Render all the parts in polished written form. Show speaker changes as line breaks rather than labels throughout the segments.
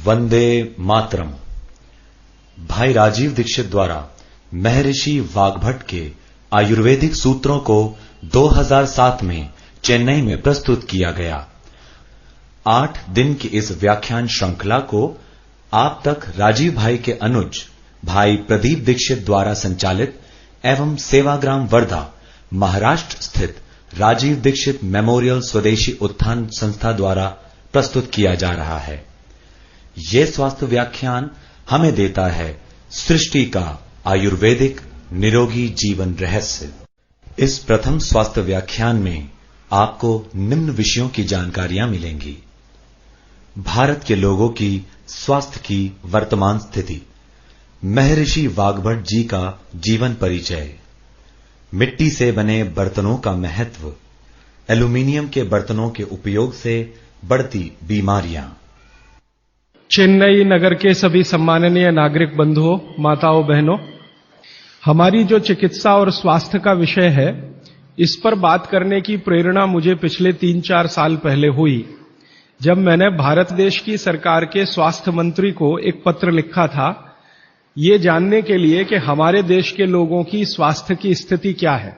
वंदे मातरम। भाई राजीव दीक्षित द्वारा महर्षि वाग्भट के आयुर्वेदिक सूत्रों को 2007 में चेन्नई में प्रस्तुत किया गया। 8 दिन की इस व्याख्यान श्रृंखला को आप तक राजीव भाई के अनुज भाई प्रदीप दीक्षित द्वारा संचालित एवं सेवाग्राम वर्धा महाराष्ट्र स्थित राजीव दीक्षित मेमोरियल स्वदेशी उत्थान संस्था द्वारा प्रस्तुत किया जा रहा है। ये स्वास्थ्य व्याख्यान हमें देता है सृष्टि का आयुर्वेदिक निरोगी जीवन रहस्य। इस प्रथम स्वास्थ्य व्याख्यान में आपको निम्न विषयों की जानकारियां मिलेंगी। भारत के लोगों की स्वास्थ्य की वर्तमान स्थिति, महर्षि वाग्भट जी का जीवन परिचय, मिट्टी से बने बर्तनों का महत्व, एल्यूमीनियम के बर्तनों के उपयोग से बढ़ती बीमारियां।
चेन्नई नगर के सभी सम्माननीय नागरिक बंधुओं, माताओं, बहनों, हमारी जो चिकित्सा और स्वास्थ्य का विषय है, इस पर बात करने की प्रेरणा मुझे पिछले 3-4 साल पहले हुई, जब मैंने भारत देश की सरकार के स्वास्थ्य मंत्री को एक पत्र लिखा था, ये जानने के लिए कि हमारे देश के लोगों की स्वास्थ्य की स्थिति क्या है।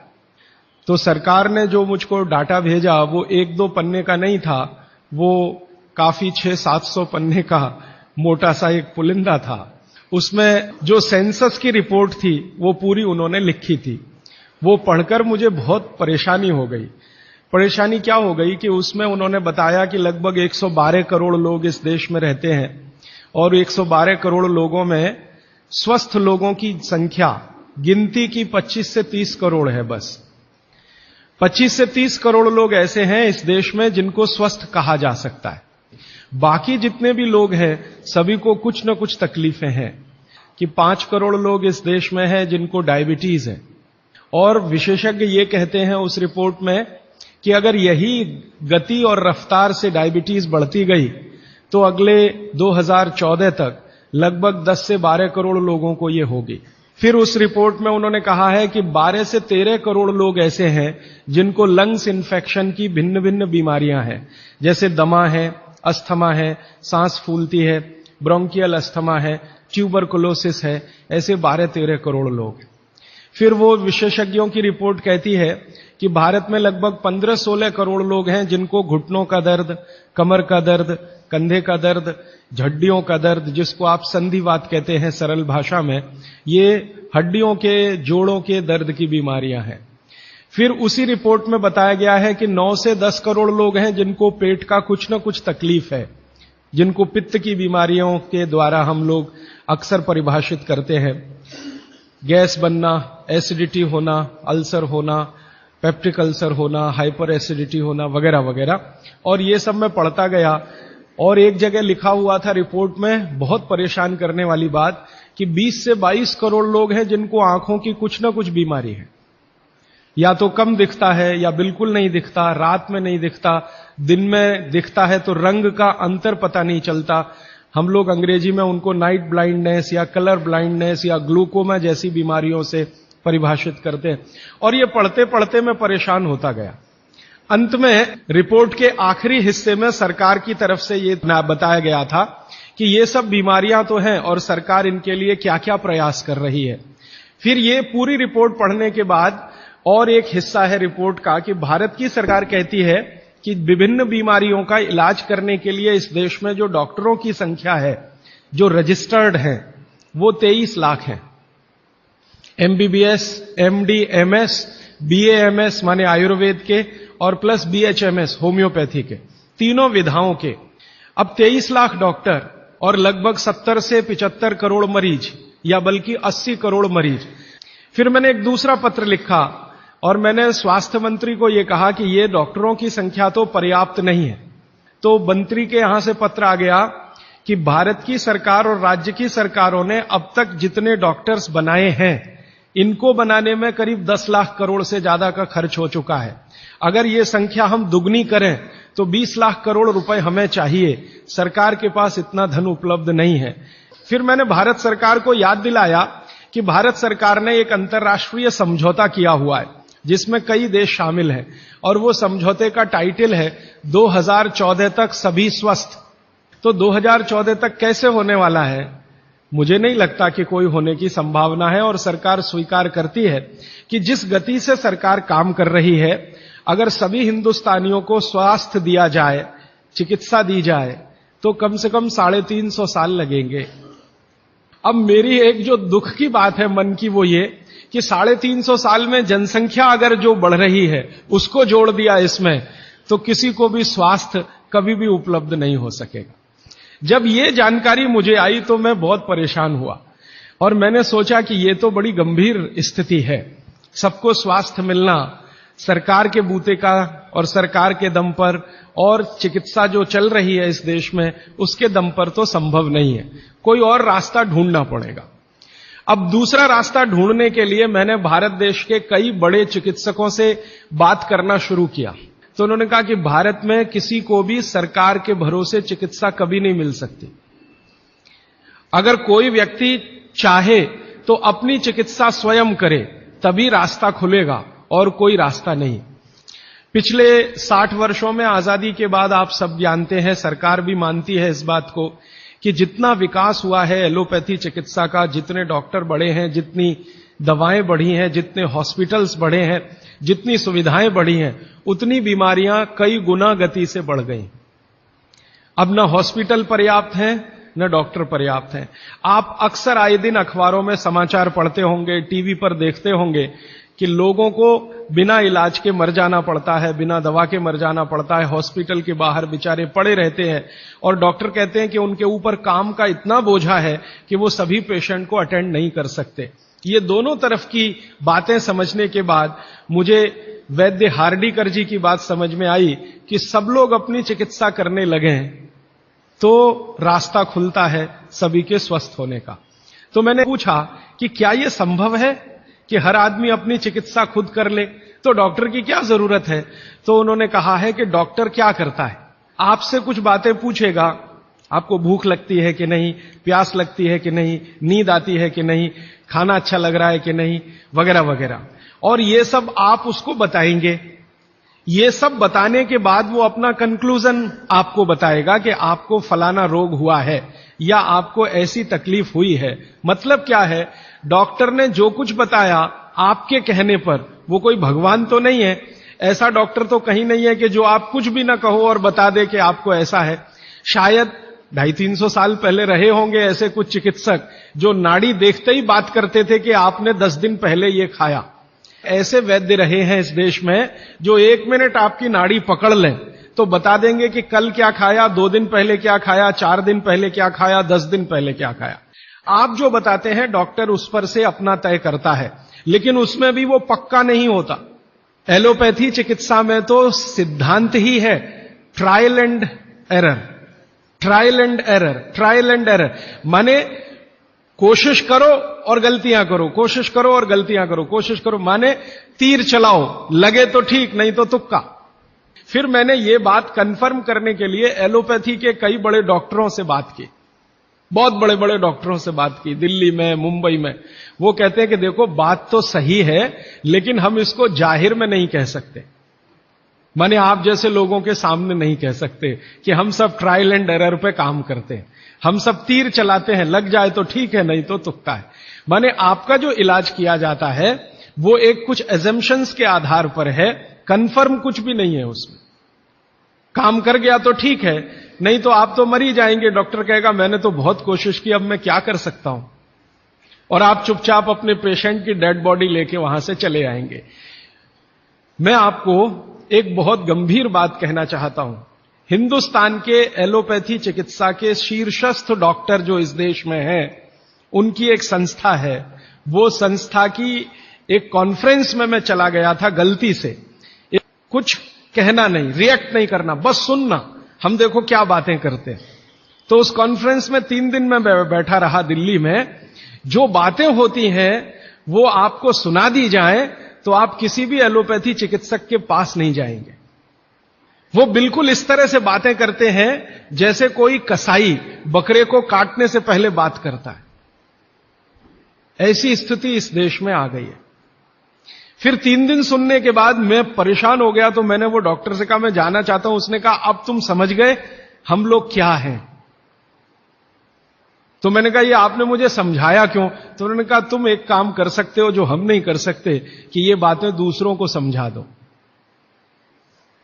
तो सरकार ने जो मुझको डाटा भेजा वो 1-2 पन्ने का नहीं था, वो काफी 600-700 पन्ने का मोटा सा एक पुलिंदा था। उसमें जो सेंसस की रिपोर्ट थी वो पूरी उन्होंने लिखी थी। वो पढ़कर मुझे बहुत परेशानी हो गई। परेशानी क्या हो गई कि उसमें उन्होंने बताया कि लगभग 112 करोड़ लोग इस देश में रहते हैं और 112 करोड़ लोगों में स्वस्थ लोगों की संख्या गिनती की 25 से 30 करोड़ है। बस 25 से 30 करोड़ लोग ऐसे हैं इस देश में जिनको स्वस्थ कहा जा सकता है। बाकी जितने भी लोग हैं सभी को कुछ न कुछ तकलीफें हैं। कि 5 करोड़ लोग इस देश में हैं जिनको डायबिटीज है, और विशेषज्ञ ये कहते हैं उस रिपोर्ट में कि अगर यही गति और रफ्तार से डायबिटीज बढ़ती गई तो अगले 2014 तक लगभग 10 से 12 करोड़ लोगों को ये होगी। फिर उस रिपोर्ट में उन्होंने कहा है कि 12 से 13 करोड़ लोग ऐसे हैं जिनको लंग्स इन्फेक्शन की भिन्न भिन्न बीमारियां हैं, जैसे दमा है, अस्थमा है, सांस फूलती है, ब्रोंकियल अस्थमा है, ट्यूबरकुलोसिस है, ऐसे 12-13 करोड़ लोग। फिर वो विशेषज्ञों की रिपोर्ट कहती है कि भारत में लगभग 15-16 करोड़ लोग हैं जिनको घुटनों का दर्द, कमर का दर्द, कंधे का दर्द, हड्डियों का दर्द, जिसको आप संधिवात कहते हैं सरल भाषा में, ये हड्डियों के जोड़ों के दर्द की बीमारियां हैं। फिर उसी रिपोर्ट में बताया गया है कि 9 से 10 करोड़ लोग हैं जिनको पेट का कुछ न कुछ तकलीफ है, जिनको पित्त की बीमारियों के द्वारा हम लोग अक्सर परिभाषित करते हैं। गैस बनना, एसिडिटी होना, अल्सर होना, पेप्टिक अल्सर होना, हाइपर एसिडिटी होना, वगैरह वगैरह। और ये सब मैं पढ़ता गया और एक जगह लिखा हुआ था रिपोर्ट में, बहुत परेशान करने वाली बात, कि 20 से 22 करोड़ लोग हैं जिनको आंखों की कुछ न कुछ बीमारी है। या तो कम दिखता है या बिल्कुल नहीं दिखता, रात में नहीं दिखता, दिन में दिखता है तो रंग का अंतर पता नहीं चलता। हम लोग अंग्रेजी में उनको नाइट ब्लाइंडनेस या कलर ब्लाइंडनेस या ग्लूकोमा जैसी बीमारियों से परिभाषित करते हैं। और ये पढ़ते पढ़ते मैं परेशान होता गया। अंत में रिपोर्ट के आखिरी हिस्से में सरकार की तरफ से ये बताया गया था कि ये सब बीमारियां तो हैं और सरकार इनके लिए क्या क्या प्रयास कर रही है। फिर ये पूरी रिपोर्ट पढ़ने के बाद और एक हिस्सा है रिपोर्ट का कि भारत की सरकार कहती है कि विभिन्न बीमारियों का इलाज करने के लिए इस देश में जो डॉक्टरों की संख्या है, जो रजिस्टर्ड हैं, वो 23 लाख हैं। MBBS, MD, MS, BAMS माने आयुर्वेद के, और प्लस BHMS होम्योपैथी के, तीनों विधाओं के। अब 23 लाख डॉक्टर और लगभग 70 से 75 करोड़ मरीज, या बल्कि 80 करोड़ मरीज। फिर मैंने एक दूसरा पत्र लिखा और मैंने स्वास्थ्य मंत्री को यह कहा कि ये डॉक्टरों की संख्या तो पर्याप्त नहीं है। तो मंत्री के यहां से पत्र आ गया कि भारत की सरकार और राज्य की सरकारों ने अब तक जितने डॉक्टर्स बनाए हैं, इनको बनाने में करीब 10 लाख करोड़ से ज्यादा का खर्च हो चुका है। अगर ये संख्या हम दुगनी करें तो 20 लाख करोड़ रुपए हमें चाहिए। सरकार के पास इतना धन उपलब्ध नहीं है। फिर मैंने भारत सरकार को याद दिलाया कि भारत सरकार ने एक अंतर्राष्ट्रीय समझौता किया हुआ है जिसमें कई देश शामिल हैं, और वो समझौते का टाइटल है 2014 तक सभी स्वस्थ। तो 2014 तक कैसे होने वाला है? मुझे नहीं लगता कि कोई होने की संभावना है। और सरकार स्वीकार करती है कि जिस गति से सरकार काम कर रही है, अगर सभी हिंदुस्तानियों को स्वास्थ्य दिया जाए, चिकित्सा दी जाए, तो कम से कम 350 साल लगेंगे। अब मेरी एक जो दुख की बात है मन की, वो ये कि 350 साल में जनसंख्या अगर जो बढ़ रही है उसको जोड़ दिया इसमें, तो किसी को भी स्वास्थ्य कभी भी उपलब्ध नहीं हो सकेगा। जब ये जानकारी मुझे आई तो मैं बहुत परेशान हुआ और मैंने सोचा कि ये तो बड़ी गंभीर स्थिति है। सबको स्वास्थ्य मिलना सरकार के बूते का और सरकार के दम पर और चिकित्सा जो चल रही है इस देश में उसके दम पर तो संभव नहीं है, कोई और रास्ता ढूंढना पड़ेगा। अब दूसरा रास्ता ढूंढने के लिए मैंने भारत देश के कई बड़े चिकित्सकों से बात करना शुरू किया। तो उन्होंने कहा कि भारत में किसी को भी सरकार के भरोसे चिकित्सा कभी नहीं मिल सकती। अगर कोई व्यक्ति चाहे तो अपनी चिकित्सा स्वयं करे, तभी रास्ता खुलेगा और कोई रास्ता नहीं। पिछले 60 वर्षों में आजादी के बाद आप सब जानते हैं, सरकार भी मानती है इस बात को कि जितना विकास हुआ है एलोपैथी चिकित्सा का, जितने डॉक्टर बढ़े हैं, जितनी दवाएं बढ़ी हैं, जितने हॉस्पिटल्स बढ़े हैं, जितनी सुविधाएं बढ़ी हैं, उतनी बीमारियां कई गुना गति से बढ़ गई। अब न हॉस्पिटल पर्याप्त हैं, न डॉक्टर पर्याप्त हैं। आप अक्सर आए दिन अखबारों में समाचार पढ़ते होंगे, टीवी पर देखते होंगे कि लोगों को बिना इलाज के मर जाना पड़ता है, बिना दवा के मर जाना पड़ता है, हॉस्पिटल के बाहर बेचारे पड़े रहते हैं और डॉक्टर कहते हैं कि उनके ऊपर काम का इतना बोझा है कि वो सभी पेशेंट को अटेंड नहीं कर सकते। ये दोनों तरफ की बातें समझने के बाद मुझे वैद्य हार्डीकर जी की बात समझ में आई कि सब लोग अपनी चिकित्सा करने लगे तो रास्ता खुलता है सभी के स्वस्थ होने का। तो मैंने पूछा कि क्या यह संभव है कि हर आदमी अपनी चिकित्सा खुद कर ले, तो डॉक्टर की क्या जरूरत है? तो उन्होंने कहा है कि डॉक्टर क्या करता है, आपसे कुछ बातें पूछेगा, आपको भूख लगती है कि नहीं, प्यास लगती है कि नहीं, नींद आती है कि नहीं, खाना अच्छा लग रहा है कि नहीं, वगैरह वगैरह, और ये सब आप उसको बताएंगे। ये सब बताने के बाद वो अपना कंक्लूजन आपको बताएगा कि आपको फलाना रोग हुआ है या आपको ऐसी तकलीफ हुई है। मतलब क्या है, डॉक्टर ने जो कुछ बताया आपके कहने पर, वो कोई भगवान तो नहीं है, ऐसा डॉक्टर तो कहीं नहीं है कि जो आप कुछ भी ना कहो और बता दे कि आपको ऐसा है। शायद 250-300 साल पहले रहे होंगे ऐसे कुछ चिकित्सक जो नाड़ी देखते ही बात करते थे कि आपने 10 दिन पहले ये खाया। ऐसे वैद्य रहे हैं इस देश में जो 1 मिनट आपकी नाड़ी पकड़ लें तो बता देंगे कि कल क्या खाया, 2 दिन पहले क्या खाया, 4 दिन पहले क्या खाया, 10 दिन पहले क्या खाया। आप जो बताते हैं डॉक्टर उस पर से अपना तय करता है, लेकिन उसमें भी वो पक्का नहीं होता। एलोपैथी चिकित्सा में तो सिद्धांत ही है trial and error, trial and error, trial and error. माने कोशिश करो और गलतियां करो, कोशिश करो और गलतियां करो, कोशिश करो, माने तीर चलाओ, लगे तो ठीक, नहीं तो तुक्का। फिर मैंने ये बात कंफर्म करने के लिए एलोपैथी के कई बड़े डॉक्टरों से बात की, बहुत बड़े बड़े डॉक्टरों से बात की, दिल्ली में, मुंबई में। वो कहते हैं कि देखो बात तो सही है, लेकिन हम इसको जाहिर में नहीं कह सकते, माने आप जैसे लोगों के सामने नहीं कह सकते कि हम सब ट्रायल एंड एरर पे काम करते हैं, हम सब तीर चलाते हैं, लग जाए तो ठीक है, नहीं तो तुक्का है। माने आपका जो इलाज किया जाता है वो एक कुछ एजम्पशंस के आधार पर है, कंफर्म कुछ भी नहीं है उसमें। काम कर गया तो ठीक है, नहीं तो आप तो मर ही जाएंगे। डॉक्टर कहेगा मैंने तो बहुत कोशिश की, अब मैं क्या कर सकता हूं, और आप चुपचाप अपने पेशेंट की डेड बॉडी लेके वहां से चले आएंगे। मैं आपको एक बहुत गंभीर बात कहना चाहता हूं। हिंदुस्तान के एलोपैथी चिकित्सा के शीर्षस्थ डॉक्टर जो इस देश में हैं, उनकी एक संस्था है। वो संस्था की एक कॉन्फ्रेंस में मैं चला गया था गलती से। कुछ कहना नहीं, रिएक्ट नहीं करना, बस सुनना, हम देखो क्या बातें करते हैं। तो उस कॉन्फ्रेंस में 3 दिन में बैठा रहा दिल्ली में। जो बातें होती हैं वो आपको सुना दी जाए तो आप किसी भी एलोपैथी चिकित्सक के पास नहीं जाएंगे। वो बिल्कुल इस तरह से बातें करते हैं जैसे कोई कसाई बकरे को काटने से पहले बात करता है। ऐसी स्थिति इस देश में आ गई है। फिर 3 दिन सुनने के बाद मैं परेशान हो गया, तो मैंने वो डॉक्टर से कहा मैं जाना चाहता हूं। उसने कहा अब तुम समझ गए हम लोग क्या हैं। तो मैंने कहा ये आपने मुझे समझाया क्यों? तो उन्होंने कहा तुम एक काम कर सकते हो जो हम नहीं कर सकते, कि ये बातें दूसरों को समझा दो।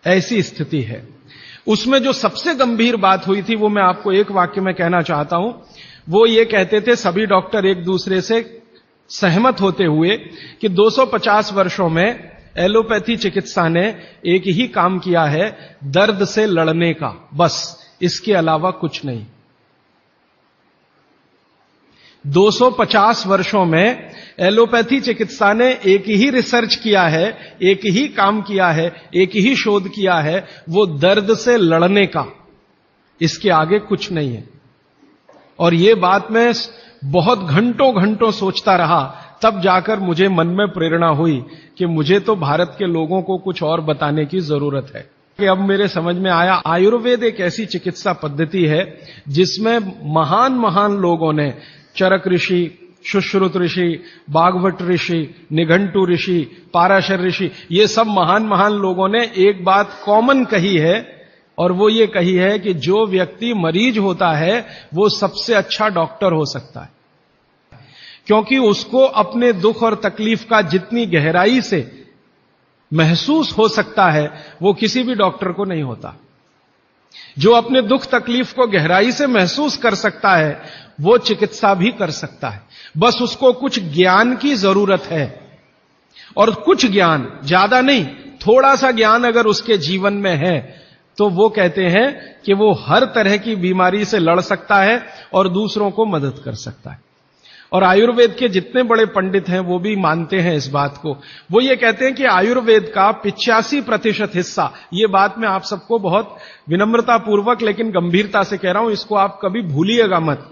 ऐसी स्थिति है। उसमें जो सबसे गंभीर बात हुई थी वो मैं आपको एक वाक्य में कहना चाहता हूं। वो ये कहते थे सभी डॉक्टर एक दूसरे से सहमत होते हुए कि 250 वर्षों में एलोपैथी चिकित्सा ने एक ही काम किया है, दर्द से लड़ने का, बस, इसके अलावा कुछ नहीं। 250 वर्षों में एलोपैथी चिकित्सा ने एक ही रिसर्च किया है, एक ही काम किया है, एक ही शोध किया है, वो दर्द से लड़ने का, इसके आगे कुछ नहीं है। और ये बात मैं बहुत घंटों घंटों सोचता रहा, तब जाकर मुझे मन में प्रेरणा हुई कि मुझे तो भारत के लोगों को कुछ और बताने की जरूरत है। कि अब मेरे समझ में आया, आयुर्वेद एक ऐसी चिकित्सा पद्धति है जिसमें महान महान लोगों ने, चरक ऋषि, सुश्रुत ऋषि, बागवट ऋषि, निघंटु ऋषि, पाराशर ऋषि, ये सब महान महान लोगों ने एक बात कॉमन कही है, और वो ये कही है कि जो व्यक्ति मरीज होता है वो सबसे अच्छा डॉक्टर हो सकता है, क्योंकि उसको अपने दुख और तकलीफ का जितनी गहराई से महसूस हो सकता है वो किसी भी डॉक्टर को नहीं होता। जो अपने दुख तकलीफ को गहराई से महसूस कर सकता है वो चिकित्सा भी कर सकता है, बस उसको कुछ ज्ञान की जरूरत है। और कुछ ज्ञान, ज्यादा नहीं, थोड़ा सा ज्ञान अगर उसके जीवन में है तो वो कहते हैं कि वो हर तरह की बीमारी से लड़ सकता है और दूसरों को मदद कर सकता है। और आयुर्वेद के जितने बड़े पंडित हैं वो भी मानते हैं इस बात को। वो ये कहते हैं कि आयुर्वेद का 85% हिस्सा, ये बात मैं आप सबको बहुत विनम्रता पूर्वक लेकिन गंभीरता से कह रहा हूं, इसको आप कभी भूलिएगा मत।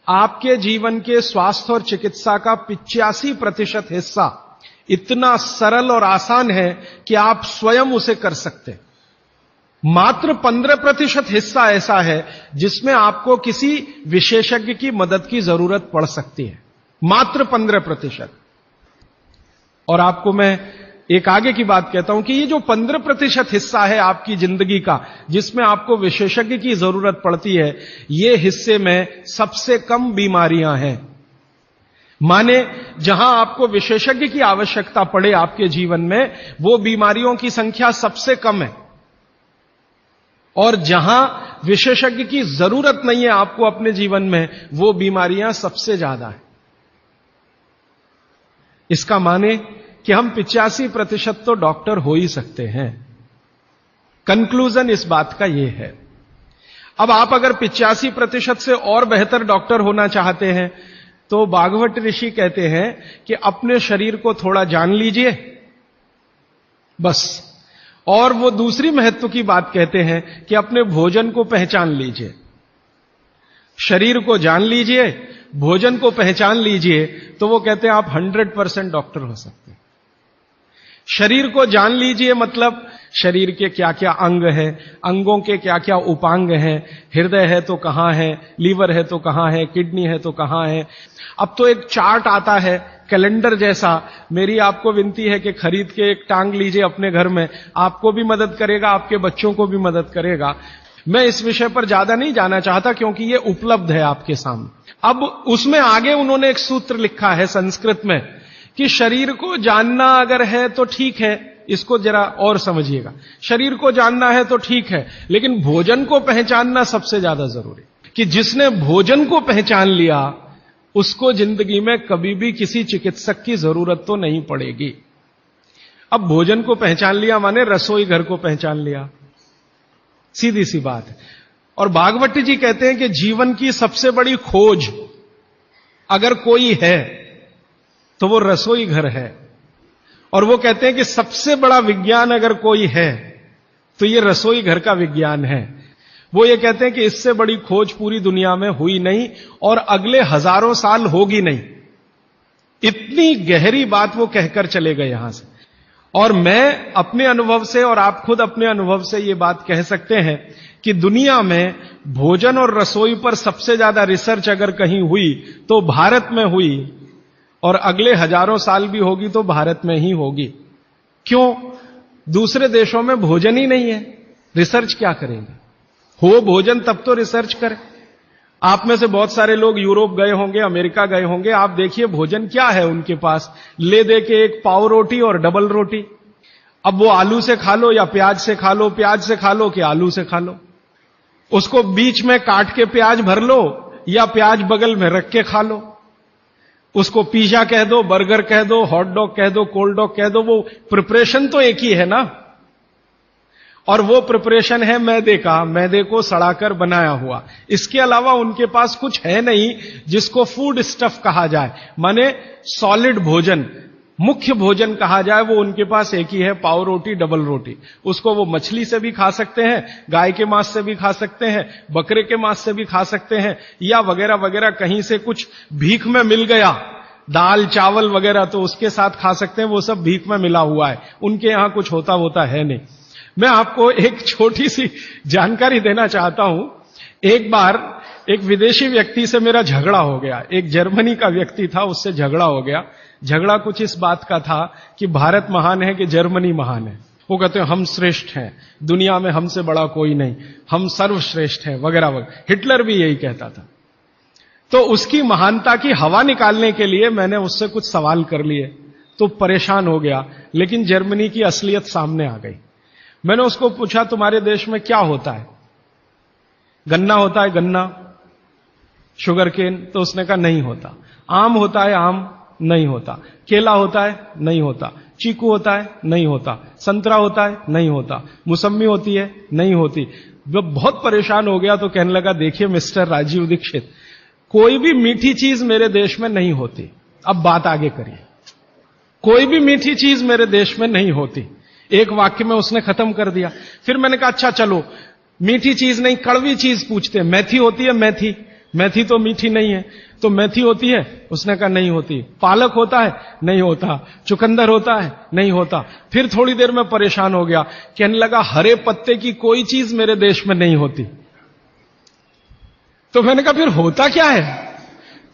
आपके जीवन के स्वास्थ्य और चिकित्सा का 85% हिस्सा इतना सरल और आसान है कि आप स्वयं उसे कर सकते हैं। मात्र 15% हिस्सा ऐसा है जिसमें आपको किसी विशेषज्ञ की मदद की जरूरत पड़ सकती है, मात्र 15%। और आपको मैं एक आगे की बात कहता हूं कि ये जो 15% हिस्सा है आपकी जिंदगी का जिसमें आपको विशेषज्ञ की जरूरत पड़ती है, ये हिस्से में सबसे कम बीमारियां हैं। माने जहां आपको विशेषज्ञ की आवश्यकता पड़े आपके जीवन में, वो बीमारियों की संख्या सबसे कम है, और जहां विशेषज्ञ की जरूरत नहीं है आपको अपने जीवन में, वो बीमारियां सबसे ज्यादा है। इसका माने कि हम 85% तो डॉक्टर हो ही सकते हैं। कंक्लूजन इस बात का यह है। अब आप अगर 85% से और बेहतर डॉक्टर होना चाहते हैं तो भागवत ऋषि कहते हैं कि अपने शरीर को थोड़ा जान लीजिए, बस। और वो दूसरी महत्व की बात कहते हैं कि अपने भोजन को पहचान लीजिए। शरीर को जान लीजिए, भोजन को पहचान लीजिए, तो वो कहते हैं आप 100% डॉक्टर हो सकते हैं। शरीर को जान लीजिए मतलब शरीर के क्या क्या अंग हैं, अंगों के क्या क्या उपांग हैं, हृदय है तो कहां है, लीवर है तो कहां है, किडनी है तो कहां है। अब तो एक चार्ट आता है कैलेंडर जैसा, मेरी आपको विनती है कि खरीद के एक टांग लीजिए अपने घर में, आपको भी मदद करेगा, आपके बच्चों को भी मदद करेगा। मैं इस विषय पर ज्यादा नहीं जाना चाहता क्योंकि ये उपलब्ध है आपके सामने। अब उसमें आगे उन्होंने एक सूत्र लिखा है संस्कृत में कि शरीर को जानना अगर है तो ठीक है, इसको जरा और समझिएगा। शरीर को जानना है तो ठीक है, लेकिन भोजन को पहचानना सबसे ज्यादा जरूरी, कि जिसने भोजन को पहचान लिया उसको जिंदगी में कभी भी किसी चिकित्सक की जरूरत तो नहीं पड़ेगी। अब भोजन को पहचान लिया माने रसोई घर को पहचान लिया, सीधी सी बात है। और भागवत जी कहते हैं कि जीवन की सबसे बड़ी खोज अगर कोई है तो वो रसोई घर है। और वो कहते हैं कि सबसे बड़ा विज्ञान अगर कोई है तो ये रसोई घर का विज्ञान है। वो ये कहते हैं कि इससे बड़ी खोज पूरी दुनिया में हुई नहीं और अगले हजारों साल होगी नहीं। इतनी गहरी बात वो कहकर चले गए यहां से। और मैं अपने अनुभव से और आप खुद अपने अनुभव से ये बात कह सकते हैं कि दुनिया में भोजन और रसोई पर सबसे ज्यादा रिसर्च अगर कहीं हुई तो भारत में हुई, और अगले हजारों साल भी होगी तो भारत में ही होगी। क्यों? दूसरे देशों में भोजन ही नहीं है, रिसर्च क्या करेंगे? हो भोजन तब तो रिसर्च करें। आप में से बहुत सारे लोग यूरोप गए होंगे, अमेरिका गए होंगे। आप देखिए भोजन क्या है उनके पास, ले दे के एक पाव रोटी और डबल रोटी। अब वो आलू से खा लो या प्याज से खा लो, प्याज से खा लो कि आलू से खा लो। उसको बीच में काट के प्याज भर लो या प्याज बगल में रख के खा लो। उसको पिज्जा कह दो, बर्गर कह दो, हॉट डॉग कह दो, कोल्ड डॉग कह दो, वो प्रिपरेशन तो एक ही है ना। और वो प्रिपरेशन है मैदे का, मैदे को सड़ाकर बनाया हुआ। इसके अलावा उनके पास कुछ है नहीं जिसको फूड स्टफ कहा जाए, माने सॉलिड भोजन, मुख्य भोजन कहा जाए, वो उनके पास एक ही है, पाव रोटी, डबल रोटी। उसको वो मछली से भी खा सकते हैं, गाय के मांस से भी खा सकते हैं, बकरे के मांस से भी खा सकते हैं, या वगैरह वगैरह कहीं से कुछ भीख में मिल गया, दाल चावल वगैरह, तो उसके साथ खा सकते हैं। वो सब भीख में मिला हुआ है, उनके यहां कुछ होता है नहीं। मैं आपको एक छोटी सी जानकारी देना चाहता हूं। एक बार एक विदेशी व्यक्ति से मेरा झगड़ा हो गया, एक जर्मनी का व्यक्ति था, उससे झगड़ा हो गया। झगड़ा कुछ इस बात का था कि भारत महान है कि जर्मनी महान है। वो कहते हैं हम श्रेष्ठ हैं, दुनिया में हमसे बड़ा कोई नहीं, हम सर्वश्रेष्ठ हैं वगैरह वगैरह। हिटलर भी यही कहता था। तो उसकी महानता की हवा निकालने के लिए मैंने उससे कुछ सवाल कर लिए, तो परेशान हो गया। लेकिन जर्मनी की असलियत सामने आ गई। मैंने उसको पूछा तुम्हारे देश में क्या होता है? गन्ना होता है, गन्ना, शुगर केन? तो उसने कहा नहीं होता। आम होता है? आम नहीं होता। केला होता है? नहीं होता। चीकू होता है? नहीं होता। संतरा होता है? नहीं होता। मौसम्मी होती है? नहीं होती। वो बहुत परेशान हो गया तो कहने लगा देखिए मिस्टर राजीव दीक्षित, कोई भी मीठी चीज मेरे देश में नहीं होती। अब बात आगे करिए। कोई भी मीठी चीज मेरे देश में नहीं होती। एक वाक्य में उसने खत्म कर दिया। फिर मैंने कहा अच्छा चलो, मीठी चीज नहीं कड़वी चीज पूछते हैं। मेथी होती है? मेथी? मेथी तो मीठी नहीं है, तो मेथी होती है? उसने कहा नहीं होती। पालक होता है? नहीं होता। चुकंदर होता है? नहीं होता। फिर थोड़ी देर में परेशान हो गया, कहने लगा हरे पत्ते की कोई चीज मेरे देश में नहीं होती। तो मैंने कहा फिर होता क्या है?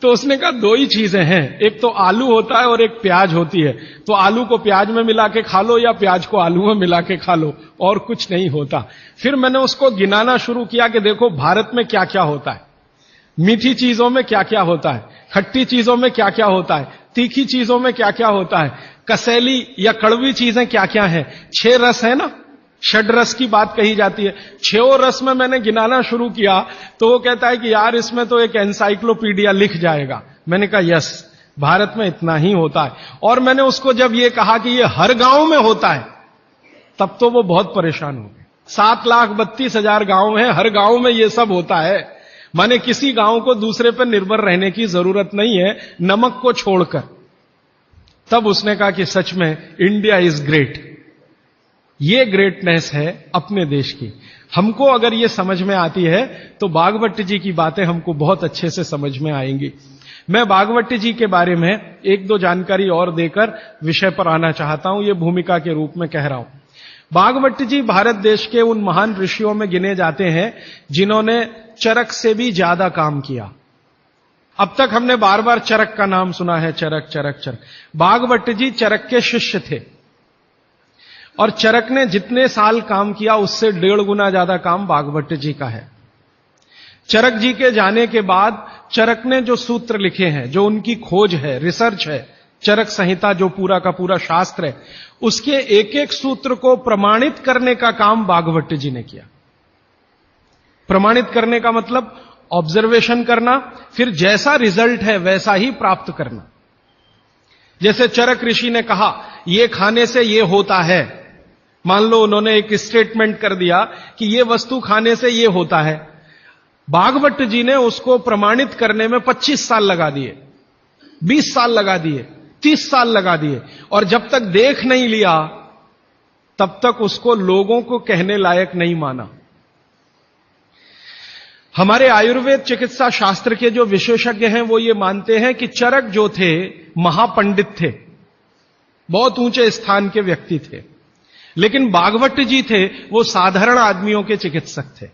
तो उसने कहा दो ही चीजें हैं, एक तो आलू होता है और एक प्याज होती है। तो आलू को प्याज में मिला के खा लो या प्याज को आलू में मिला के खा लो, और कुछ नहीं होता। फिर मैंने उसको गिनाना शुरू किया कि देखो भारत में क्या क्या होता है, मीठी चीजों में क्या क्या होता है, खट्टी चीजों में क्या क्या होता है, तीखी चीजों में क्या क्या होता है, कसैली या कड़वी चीजें क्या क्या हैं। 6 रस है ना, षड रस की बात कही जाती है। 6 रस में मैंने गिनाना शुरू किया तो वो कहता है कि यार इसमें तो एक एनसाइक्लोपीडिया लिख जाएगा। मैंने कहा यस, भारत में इतना ही होता है। और मैंने उसको जब ये कहा कि ये हर गांव में होता है, तब तो वो बहुत परेशान हो गए। 7,32,000 गांव हैं, हर गांव में ये सब होता है। माने किसी गांव को दूसरे पर निर्भर रहने की जरूरत नहीं है, नमक को छोड़कर। तब उसने कहा कि सच में इंडिया इज ग्रेट। ये ग्रेटनेस है अपने देश की। हमको अगर ये समझ में आती है तो भागवत जी की बातें हमको बहुत अच्छे से समझ में आएंगी। मैं भागवत जी के बारे में 1-2 जानकारी और देकर विषय पर आना चाहता हूं, ये भूमिका के रूप में कह रहा हूं। भागवत जी भारत देश के उन महान ऋषियों में गिने जाते हैं जिन्होंने चरक से भी ज्यादा काम किया। अब तक हमने बार बार चरक का नाम सुना है, चरक चरक चरक। भागवत जी चरक के शिष्य थे और चरक ने जितने साल काम किया उससे 1.5 गुना ज्यादा काम भागवत जी का है। चरक जी के जाने के बाद चरक ने जो सूत्र लिखे हैं, जो उनकी खोज है, रिसर्च है, चरक संहिता जो पूरा का पूरा शास्त्र है, उसके एक एक सूत्र को प्रमाणित करने का काम भागवत जी ने किया। प्रमाणित करने का मतलब ऑब्जर्वेशन करना, फिर जैसा रिजल्ट है वैसा ही प्राप्त करना। जैसे चरक ऋषि ने कहा ये खाने से ये होता है, मान लो उन्होंने एक स्टेटमेंट कर दिया कि ये वस्तु खाने से ये होता है, भागवत जी ने उसको प्रमाणित करने में 25 साल लगा दिए, 20 साल लगा दिए, 30 साल लगा दिए, और जब तक देख नहीं लिया तब तक उसको लोगों को कहने लायक नहीं माना। हमारे आयुर्वेद चिकित्सा शास्त्र के जो विशेषज्ञ हैं वो ये मानते हैं कि चरक जो थे महापंडित थे, बहुत ऊंचे स्थान के व्यक्ति थे, लेकिन भागवत जी थे वो साधारण आदमियों के चिकित्सक थे।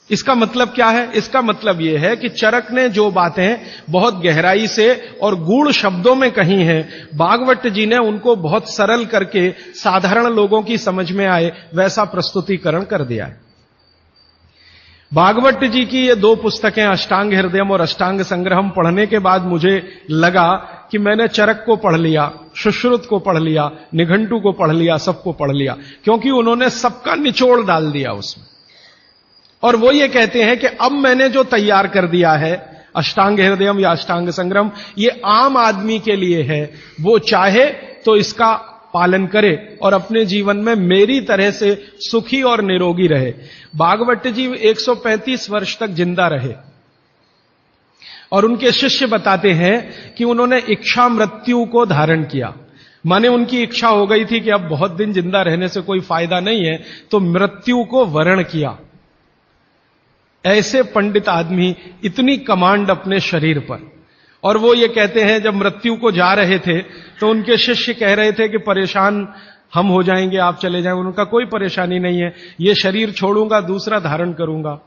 इसका मतलब क्या है? इसका मतलब यह है कि चरक ने जो बातें बहुत गहराई से और गूढ़ शब्दों में कही हैं, भागवत जी ने उनको बहुत सरल करके साधारण लोगों की समझ में आए वैसा प्रस्तुतिकरण कर दिया है। भागवत जी की ये 2 पुस्तकें अष्टांग हृदयम और अष्टांग संग्रहम पढ़ने के बाद मुझे लगा कि मैंने चरक को पढ़ लिया, सुश्रुत को पढ़ लिया, निघंटु को पढ़ लिया, सबको पढ़ लिया, क्योंकि उन्होंने सबका निचोड़ डाल दिया उसमें। और वो ये कहते हैं कि अब मैंने जो तैयार कर दिया है अष्टांग हृदयम या अष्टांग संग्रहम, ये आम आदमी के लिए है। वो चाहे तो इसका पालन करे और अपने जीवन में मेरी तरह से सुखी और निरोगी रहे। भागवत जी 135 वर्ष तक जिंदा रहे और उनके शिष्य बताते हैं कि उन्होंने इच्छा मृत्यु को धारण किया। माने उनकी इच्छा हो गई थी कि अब बहुत दिन जिंदा रहने से कोई फायदा नहीं है, तो मृत्यु को वरण किया। ऐसे पंडित आदमी, इतनी कमांड अपने शरीर पर। और वो ये कहते हैं जब मृत्यु को जा रहे थे तो उनके शिष्य कह रहे थे कि परेशान हम हो जाएंगे, आप चले जाएंगे। उनका कोई परेशानी नहीं है, ये शरीर छोड़ूंगा, दूसरा धारण करूंगा।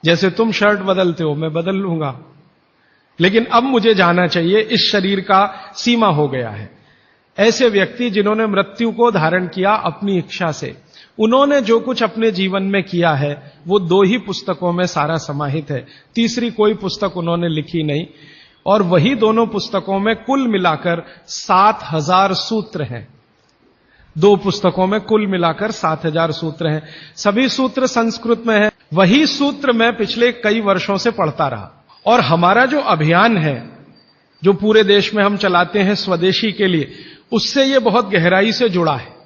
जैसे तुम शर्ट बदलते हो मैं बदल लूंगा, लेकिन अब मुझे जाना चाहिए, इस शरीर का सीमा हो गया है। ऐसे व्यक्ति जिन्होंने मृत्यु को धारण किया अपनी इच्छा से, उन्होंने जो कुछ अपने जीवन में किया है वो 2 ही पुस्तकों में सारा समाहित है। तीसरी कोई पुस्तक उन्होंने लिखी नहीं। और वही दोनों पुस्तकों में कुल मिलाकर 7000 सूत्र हैं। 2 पुस्तकों में कुल मिलाकर 7000 सूत्र हैं। सभी सूत्र संस्कृत में हैं। वही सूत्र मैं पिछले कई वर्षों से पढ़ता रहा। और हमारा जो अभियान है, जो पूरे देश में हम चलाते हैं स्वदेशी के लिए, उससे ये बहुत गहराई से जुड़ा है।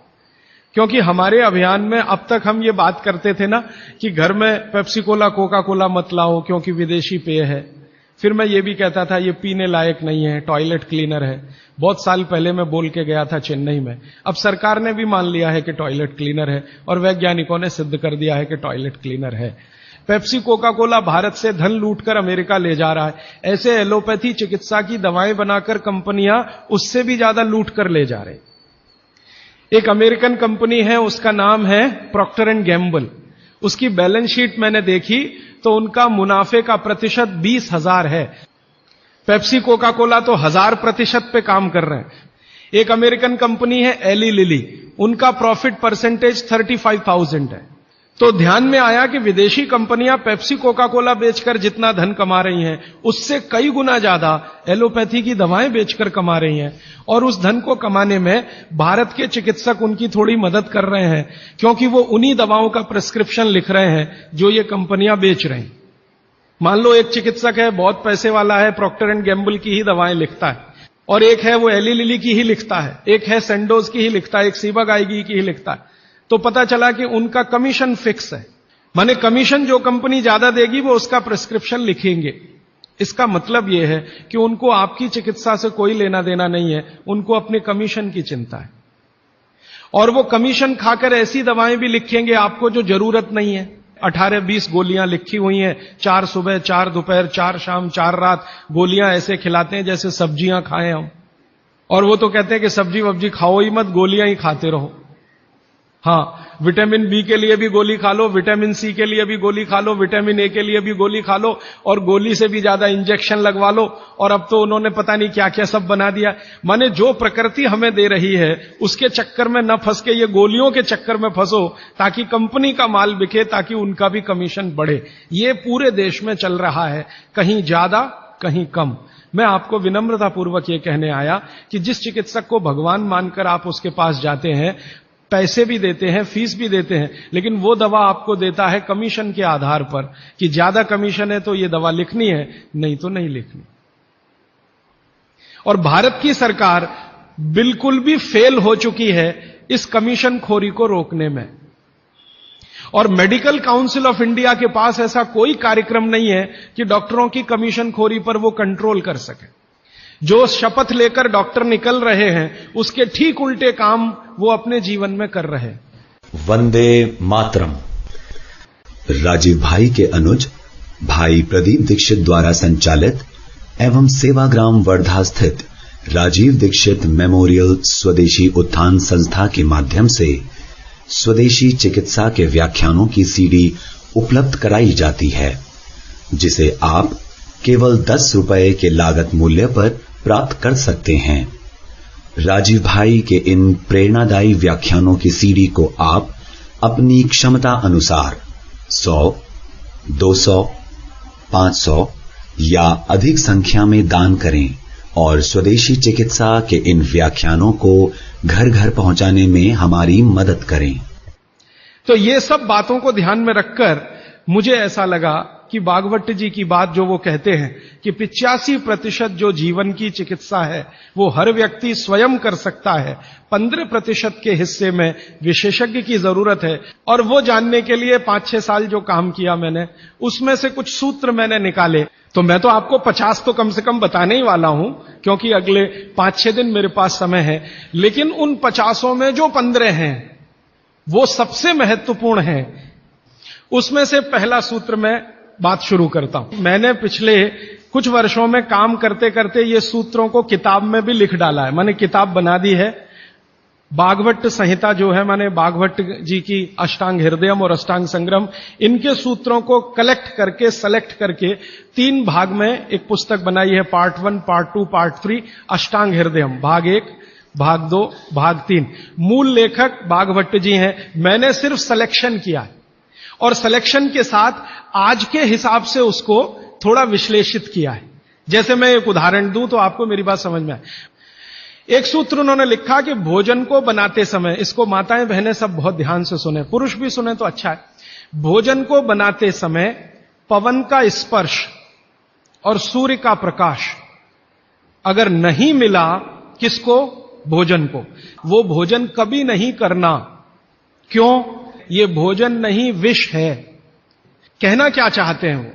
क्योंकि हमारे अभियान में अब तक हम ये बात करते थे ना कि घर में पेप्सी कोला, कोका कोला मत लाओ क्योंकि विदेशी पेय है। फिर मैं ये भी कहता था ये पीने लायक नहीं है, टॉयलेट क्लीनर है। बहुत साल पहले मैं बोल के गया था चेन्नई में। अब सरकार ने भी मान लिया है कि टॉयलेट क्लीनर है और वैज्ञानिकों ने सिद्ध कर दिया है कि टॉयलेट क्लीनर है। पेप्सी कोका कोला भारत से धन लूटकर अमेरिका ले जा रहा है। ऐसे एलोपैथी चिकित्सा की दवाएं बनाकर कंपनियां उससे भी ज्यादा लूट कर ले जा रहे। एक अमेरिकन कंपनी है, उसका नाम है प्रॉक्टर एंड गैम्बल। उसकी बैलेंस शीट मैंने देखी तो उनका मुनाफे का प्रतिशत 20,000 है। पेप्सी कोका कोला तो 1000% पे काम कर रहे हैं। एक अमेरिकन कंपनी है एली लिली, उनका प्रॉफिट परसेंटेज 35,000 है। तो ध्यान में आया कि विदेशी कंपनियां पेप्सी कोका कोला बेचकर जितना धन कमा रही हैं, उससे कई गुना ज्यादा एलोपैथी की दवाएं बेचकर कमा रही हैं। और उस धन को कमाने में भारत के चिकित्सक उनकी थोड़ी मदद कर रहे हैं, क्योंकि वो उन्हीं दवाओं का प्रिस्क्रिप्शन लिख रहे हैं जो ये कंपनियां बेच रही। मान लो एक चिकित्सक है, बहुत पैसे वाला है, प्रॉक्टर एंड गैम्बल की ही दवाएं लिखता है, और एक है वो एली लिली की ही लिखता है, एक है सेंडोज की ही लिखता है, एक सीबागाइगी की ही लिखता है। तो पता चला कि उनका कमीशन फिक्स है। माने कमीशन जो कंपनी ज्यादा देगी वो उसका प्रिस्क्रिप्शन लिखेंगे। इसका मतलब यह है कि उनको आपकी चिकित्सा से कोई लेना देना नहीं है, उनको अपने कमीशन की चिंता है। और वो कमीशन खाकर ऐसी दवाएं भी लिखेंगे आपको जो जरूरत नहीं है। 18-20 गोलियां लिखी हुई हैं, 4 सुबह 4 दोपहर 4 शाम 4 रात, गोलियां ऐसे खिलाते हैं जैसे सब्जियां खाएं हम। और वो तो कहते हैं कि सब्जी वब्जी खाओ ही मत, गोलियां ही खाते रहो। हाँ, विटामिन बी के लिए भी गोली खा लो, विटामिन सी के लिए भी गोली खा लो, विटामिन ए के लिए भी गोली खा लो, और गोली से भी ज्यादा इंजेक्शन लगवा लो। और अब तो उन्होंने पता नहीं क्या क्या सब बना दिया। माने जो प्रकृति हमें दे रही है उसके चक्कर में न फंस के ये गोलियों के चक्कर में फंसो, ताकि कंपनी का माल बिके, ताकि उनका भी कमीशन बढ़े। ये पूरे देश में चल रहा है, कहीं ज्यादा कहीं कम। मैं आपको विनम्रतापूर्वक ये कहने आया कि जिस चिकित्सक को भगवान मानकर आप उसके पास जाते हैं, पैसे भी देते हैं, फीस भी देते हैं, लेकिन वो दवा आपको देता है कमीशन के आधार पर कि ज्यादा कमीशन है तो ये दवा लिखनी है, नहीं तो नहीं लिखनी। और भारत की सरकार बिल्कुल भी फेल हो चुकी है इस कमीशन खोरी को रोकने में। और मेडिकल काउंसिल ऑफ इंडिया के पास ऐसा कोई कार्यक्रम नहीं है कि डॉक्टरों की कमीशन खोरी पर वो कंट्रोल कर सके। जो शपथ लेकर डॉक्टर निकल रहे हैं उसके ठीक उल्टे काम वो अपने जीवन में कर रहे हैं।
वंदे मातरम।
राजीव भाई के अनुज भाई प्रदीप दीक्षित द्वारा संचालित एवं सेवाग्राम वर्धा स्थित राजीव दीक्षित मेमोरियल स्वदेशी उत्थान संस्था के माध्यम से स्वदेशी चिकित्सा के व्याख्यानों की सीडी उपलब्ध कराई जाती है, जिसे आप केवल 10 रुपए के लागत मूल्य पर प्राप्त कर सकते हैं। राजीव भाई के इन प्रेरणादायी व्याख्यानों की सीडी को आप अपनी क्षमता अनुसार 100, 200, 500 या अधिक संख्या में दान करें और स्वदेशी चिकित्सा के इन व्याख्यानों को घर घर पहुंचाने में हमारी मदद करें।
तो ये सब बातों को ध्यान में रखकर मुझे ऐसा लगा कि भागवत जी की बात जो वो कहते हैं कि 85% जो जीवन की चिकित्सा है वो हर व्यक्ति स्वयं कर सकता है, 15% के हिस्से में विशेषज्ञ की जरूरत है। और वो जानने के लिए 5-6 साल जो काम किया मैंने, उसमें से कुछ सूत्र मैंने निकाले। तो मैं तो आपको 50 तो कम से कम बताने ही वाला हूं, क्योंकि अगले 5-6 दिन मेरे पास समय है। लेकिन उन 50 में जो 15 हैं वो सबसे महत्वपूर्ण हैं। उसमें से पहला सूत्र मैं बात शुरू करता हूं। मैंने पिछले कुछ वर्षों में काम करते करते ये सूत्रों को किताब में भी लिख डाला है। मैंने किताब बना दी है, भागवत संहिता जो है, मैंने भागवत जी की अष्टांग हृदयम और अष्टांग संग्रम, इनके सूत्रों को कलेक्ट करके, सेलेक्ट करके 3 भाग में एक पुस्तक बनाई है। पार्ट 1, पार्ट 2, पार्ट 3, अष्टांग हृदयम, भाग 1, भाग 2, भाग 3। मूल लेखक भागवत जी हैं। मैंने सिर्फ सिलेक्शन किया है और सिलेक्शन के साथ आज के हिसाब से उसको थोड़ा विश्लेषित किया है। जैसे मैं एक उदाहरण दूं तो आपको मेरी बात समझ में आए। एक सूत्र उन्होंने लिखा कि भोजन को बनाते समय, इसको माताएं बहनें सब बहुत ध्यान से सुने, पुरुष भी सुने तो अच्छा है। भोजन को बनाते समय पवन का स्पर्श और सूर्य का प्रकाश अगर नहीं मिला, किसको? भोजन को, वो भोजन कभी नहीं करना। क्यों? ये भोजन नहीं, विष है। कहना क्या चाहते हैं वो?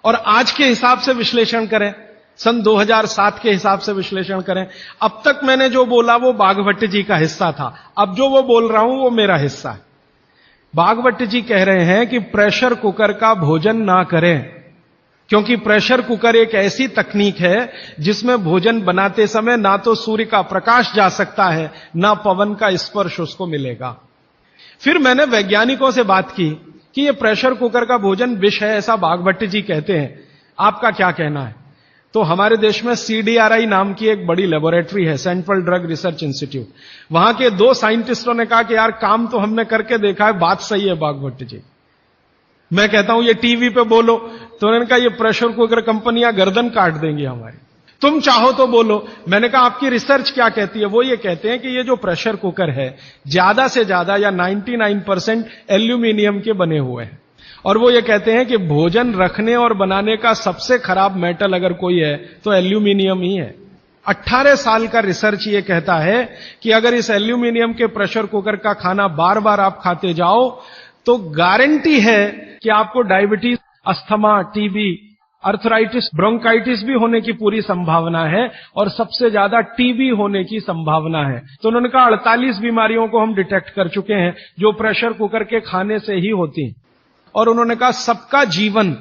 और आज के हिसाब से विश्लेषण करें, सन 2007 के हिसाब से विश्लेषण करें। अब तक मैंने जो बोला वो भागवत जी का हिस्सा था, अब जो वो बोल रहा हूं वो मेरा हिस्सा है। भागवत जी कह रहे हैं कि प्रेशर कुकर का भोजन ना करें, क्योंकि प्रेशर कुकर एक ऐसी तकनीक है जिसमें भोजन बनाते समय ना तो सूर्य का प्रकाश जा सकता है, ना पवन का स्पर्श उसको मिलेगा। फिर मैंने वैज्ञानिकों से बात की कि ये प्रेशर कुकर का भोजन विष है, ऐसा भागवत जी कहते हैं, आपका क्या कहना है? तो हमारे देश में CDRI नाम की एक बड़ी लेबोरेटरी है, सेंट्रल ड्रग रिसर्च इंस्टीट्यूट। वहां के 2 साइंटिस्टों ने कहा कि यार काम तो हमने करके देखा है, बात सही है भागवत जी। मैं कहता हूं ये टीवी पे बोलो, तो उन्होंने कहा ये प्रेशर कुकर कंपनियां गर्दन काट देंगी हमारी, तुम चाहो तो बोलो। मैंने कहा आपकी रिसर्च क्या कहती है? वो ये कहते हैं कि ये जो प्रेशर कुकर है ज्यादा से ज्यादा या 99% एल्यूमिनियम के बने हुए हैं, और वो ये कहते हैं कि भोजन रखने और बनाने का सबसे खराब मेटल अगर कोई है तो एल्यूमिनियम ही है। 18 साल का रिसर्च ये कहता है कि अगर इस एल्यूमिनियम के प्रेशर कुकर का खाना बार बार आप खाते जाओ तो गारंटी है कि आपको diabetes, asthma, TB, arthritis, bronchitis भी होने की पूरी संभावना है, और सबसे ज्यादा टीबी होने की संभावना है। तो उन्होंने कहा 48 बीमारियों को हम डिटेक्ट कर चुके हैं जो प्रेशर कुकर के खाने से ही होती हैं। और उन्होंने कहा सबका जीवन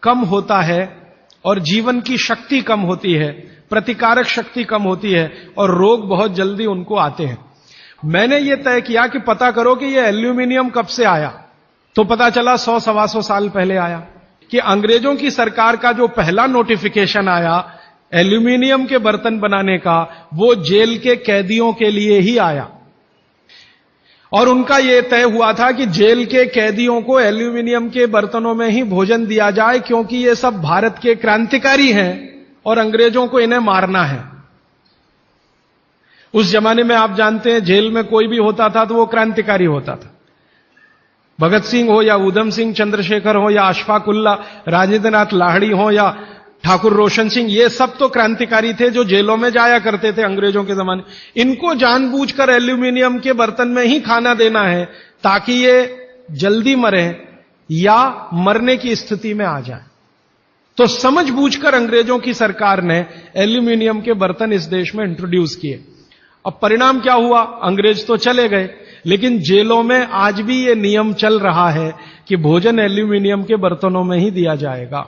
कम होता है और जीवन की शक्ति कम होती है, प्रतिकारक शक्ति कम होती है और रोग बहुत जल्दी उनको आते हैं। मैंने ये तय किया कि पता करो कि ये एल्यूमिनियम कब से आया, तो पता चला 100-125 साल पहले आया। कि अंग्रेजों की सरकार का जो पहला नोटिफिकेशन आया एल्यूमिनियम के बर्तन बनाने का, वो जेल के कैदियों के लिए ही आया, और उनका यह तय हुआ था कि जेल के कैदियों को एल्यूमिनियम के बर्तनों में ही भोजन दिया जाए, क्योंकि ये सब भारत के क्रांतिकारी हैं और अंग्रेजों को इन्हें मारना है। उस जमाने में आप जानते हैं जेल में कोई भी होता था तो वो क्रांतिकारी होता था। भगत सिंह हो या उधम सिंह, चंद्रशेखर हो या अशफाक उल्ला, राजेंद्र नाथ लाहिड़ी हो या ठाकुर रोशन सिंह, ये सब तो क्रांतिकारी थे जो जेलों में जाया करते थे अंग्रेजों के जमाने। इनको जानबूझकर एल्यूमिनियम के बर्तन में ही खाना देना है ताकि ये जल्दी मरे या मरने की स्थिति में आ जाए। तो समझबूझकर अंग्रेजों की सरकार ने एल्यूमिनियम के बर्तन इस देश में इंट्रोड्यूस किए। अब परिणाम क्या हुआ? अंग्रेज तो चले गए, लेकिन जेलों में आज भी ये नियम चल रहा है कि भोजन एल्यूमिनियम के बर्तनों में ही दिया जाएगा।